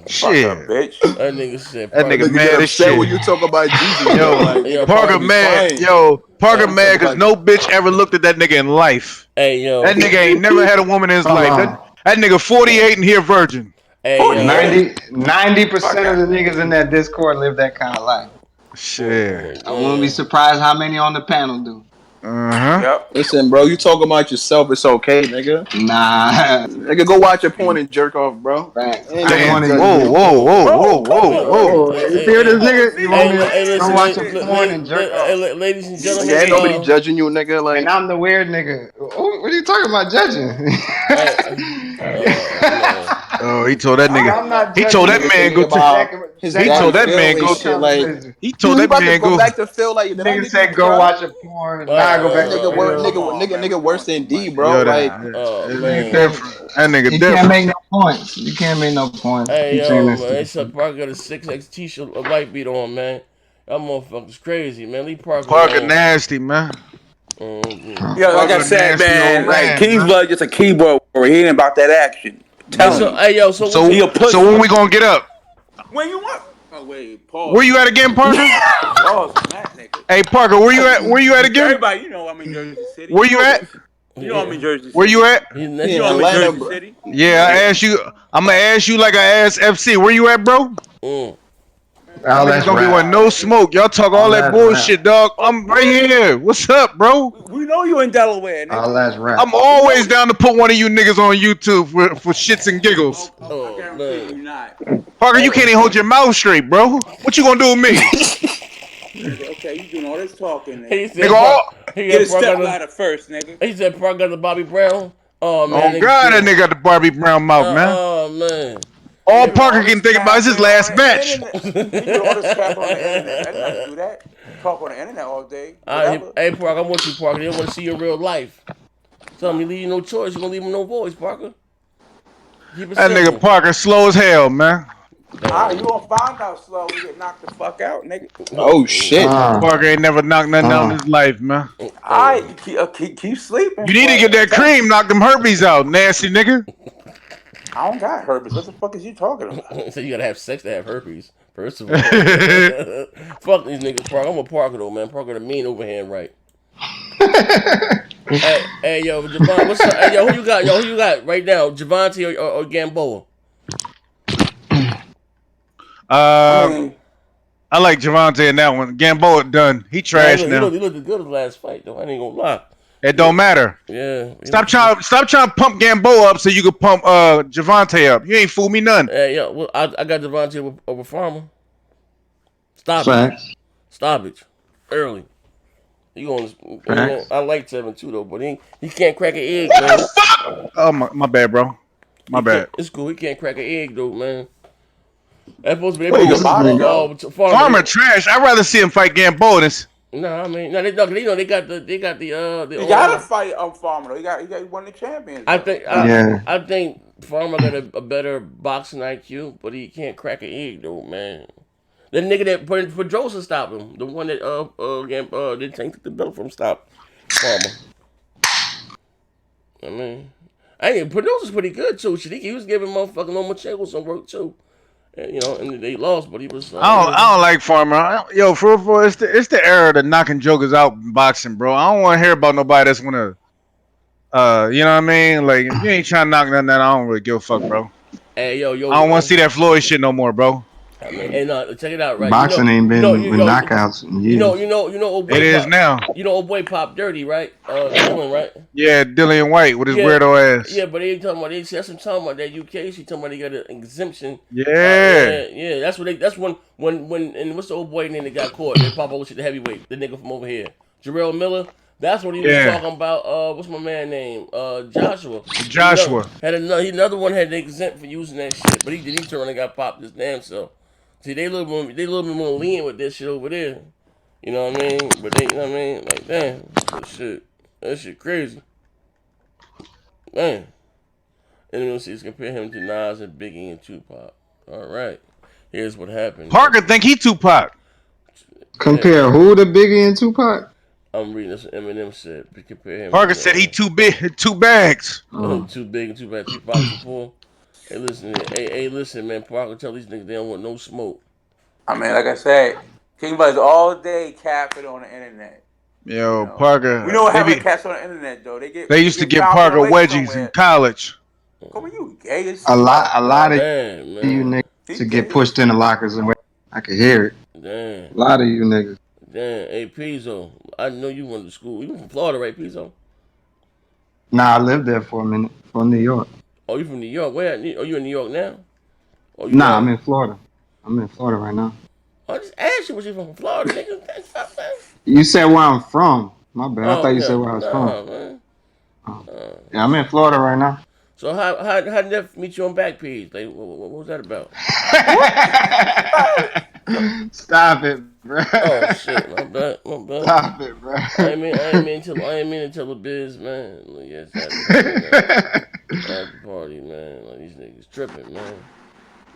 Shit, bitch. That nigga said. That nigga mad as shit. When you talk about Jesus, yo, Parker mad. Parker mad because no bitch ever looked at that nigga in life. Hey, yo, that nigga ain't never had a woman in his life. That nigga 48 and he a virgin. Hey, 90% of the niggas in that Discord live that kind of life. Shit. I wouldn't be surprised how many on the panel do. Yep. Listen, bro, you talking about yourself, it's okay, nigga. Nah. Nigga, go watch your porn and jerk off, bro. Damn. Whoa. You see what this nigga? You want me to listen, watch a porn and jerk off? ladies and gentlemen. Ain't nobody judging you, nigga. Like, and I'm the weird nigga. What are you talking about judging? Oh, he told that nigga. He told that man go to. He told that man go to. Like, he told that man go back to Phil. Like, nigga said go watch a porn. Nah, go back. Nigga worse than D, bro. Yo, like, that nigga you different. can't make no points. You can't make no points. Hey, yo, man, it's a Parker got a 6X t-shirt, a white beat on, man. That motherfucker's crazy, man. Leave Parker nasty, man. Yeah, like I said, man, like Kingsblood just a keyboard warrior. He ain't about that action. Hey, yo, so when we gonna get up? When you want? Oh wait, Paul. Where you at again, Parker? Pause on that nigga. Hey, Parker, where you at? Where you at again? Everybody, you know I'm in Jersey City. Where you at? You know I'm in Jersey City. Where you at? You know I'm in Jersey City. Yeah, I asked you. I'm gonna ask you like I asked FC. Where you at, bro? Niggas don't get one no smoke. Y'all talk all that bullshit, dog. I'm right here. What's up, bro? We know you in Delaware, nigga. All that's rap. I'm always down to put one of you niggas on YouTube for shits and giggles. I guarantee you not. Parker, you can't even hold your mouth straight, bro. What you gonna do with me? Okay, you doing all this talking, nigga. He said, Get a step ladder first, nigga. He said Parker got the Bobby Brown. Oh, man. Oh, God, that nigga got the Barbie Brown mouth, man. Oh, man. All Parker can think about is his last match. You do all this crap on the internet. I didn't do that. Talk on the internet all day. Hey, Parker, I'm with you, Parker. They don't want to see your real life. Tell me, leave you no choice. You're going to leave him no voice, Parker. That nigga Parker slow as hell, man. Alright, you gonna find out slow when you get knocked the fuck out, nigga. Oh shit. Parker ain't never knocked nothing out in his life, man. Alright, keep sleeping. You need to get that cream, knock them herpes out, nasty nigga. I don't got herpes. What the fuck is you talking about? So you gotta have sex to have herpes. First of all, fuck these niggas, Parker. I'm a Parker though, man. Parker the mean overhand right. hey, yo, Javon, what's up? Hey, yo, who you got? Yo, who you got right now? Javante or Gamboa? I like Javante in that one. Gamboa done. He trash now. He looked good his last fight though. I ain't gonna lie. It don't matter. Yeah. Stop trying to pump Gamboa up so you can pump Javante up. You ain't fool me none. Hey, yo, well, I got Javante over Farmer. Stoppage. Early. I like Tevin too though, but he can't crack an egg, man. What the fuck? Oh my bad, bro. My bad. It's cool. He can't crack an egg though, man. That's supposed to be Farmer trash. I'd rather see him fight Gamboa than. No, I mean, no, they got the. He got to fight Farmer though. He won the champions. I think Farmer got a better boxing IQ, but he can't crack an egg though, man. The nigga that Pedrosa stopped him, the one that didn't take the belt from stop Farmer. I mean, Pedrosa's pretty good too. He was giving motherfucking Lomachenko some work too. And, and they lost, but he was. I don't like Farmer. Yo, for it's the era of knocking jokers out in boxing, bro. I don't want to hear about nobody that's wanna, you know what I mean? Like, if you ain't trying to knock nothing out, I don't really give a fuck, bro. Hey, yo, I don't want to see that Floyd shit no more, bro. I mean, and check it out, right? Boxing ain't been with knockouts in years. Old boy it is now. Old boy Pop Dirty, right? Dylan, right? Yeah, Dillian White with his weirdo ass. Yeah, but they talking about that's some talking about that UK. She talking about they got an exemption. Yeah. That's what that's when and what's the old boy name that got caught? They pop over shit the heavyweight, the nigga from over here, Jarrell Miller. That's what he was talking about. What's my man name? Joshua. Another one had an exempt for using that shit, but he turned around and got popped his damn self. See, they a little bit more lenient with this shit over there. You know what I mean? But you know what I mean? Like, damn, that shit crazy. Damn. And then let's compare him to Nas and Biggie and Tupac. All right. Here's what happened. Parker think he Tupac. Compare who to Biggie and Tupac? I'm reading this Eminem said. Compare him. Parker said he too big, 2 bags. Too big and too bad. Tupac too full. Hey, listen, man. Parker, tell these niggas they don't want no smoke. I mean, like I said, King Buzz all day capping on the internet. Parker. We know what happened to cats on the internet though. They used to give Parker wedgies in college. Come on, you gay as A lot of Damn, you man. niggas to get pushed in the lockers and I can hear it. Damn. A lot of you niggas. Damn. Hey, Peezo, I know you went to school. You from Florida, right, Peezo? Nah, I lived there for a minute. From New York. Oh, you from New York? Where? Are you in New York now? Or you Nah, down? I'm in Florida. I'm in Florida right now. I just asked you what you from Florida, nigga. Stop, man. You said where I'm from. My bad. I Oh, thought you yeah. said where I was from. Man. Yeah, I'm in Florida right now. So how did that meet you on Backpage? Like, what was that about? Stop it, bro. Oh shit, my bad. Stop it, bro. I ain't mean to tell the biz, man. Like, yes, after party, man. Like, these niggas tripping, man.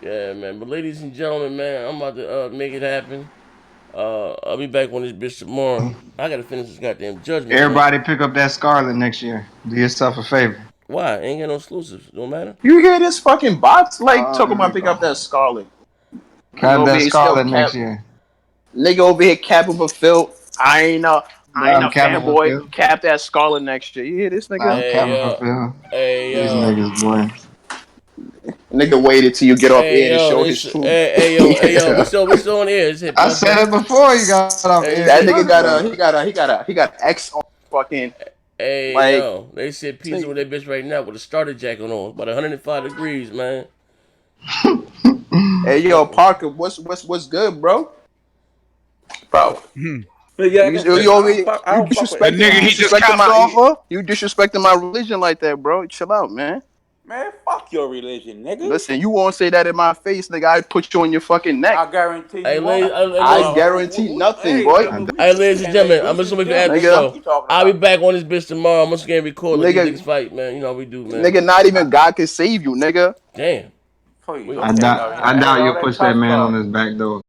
Yeah, man. But ladies and gentlemen, man, I'm about to make it happen. I'll be back on this bitch tomorrow. I gotta finish this goddamn judgment. Everybody pick up that Scarlet next year. Do yourself a favor. Why? Ain't got no exclusives. Don't matter. You hear this fucking bots talking about pick up that Scarlet. Have that Scarlet next year. Nigga over here capping for Phil. I ain't a fanboy. Cap that Scarlet next year. You hear this nigga? I'm capping for Phil. These niggas, boy. Nigga waited till you get off air to show his truth. Hey yo, we still on air. I said it before you got off air. That nigga got X on fucking. Hey yo, they said Peezo with that bitch right now with a starter jacket on, about 105 degrees, man. Hey yo, Parker, what's good, bro? Bro. Yeah, you disrespecting nigga he just capped off of? You disrespecting my religion like that, bro. Chill out, man. Man, fuck your religion, nigga. Listen, you won't say that in my face, nigga. I put you on your fucking neck. I guarantee you. I guarantee nothing, boy. Hey, ladies and gentlemen, I'm just gonna make the show. I'll be back on this bitch tomorrow. I'm just gonna record like these niggas fight, man. You know how we do, man. Nigga, not even God can save you, nigga. Damn. I doubt you'll push that man on his back door.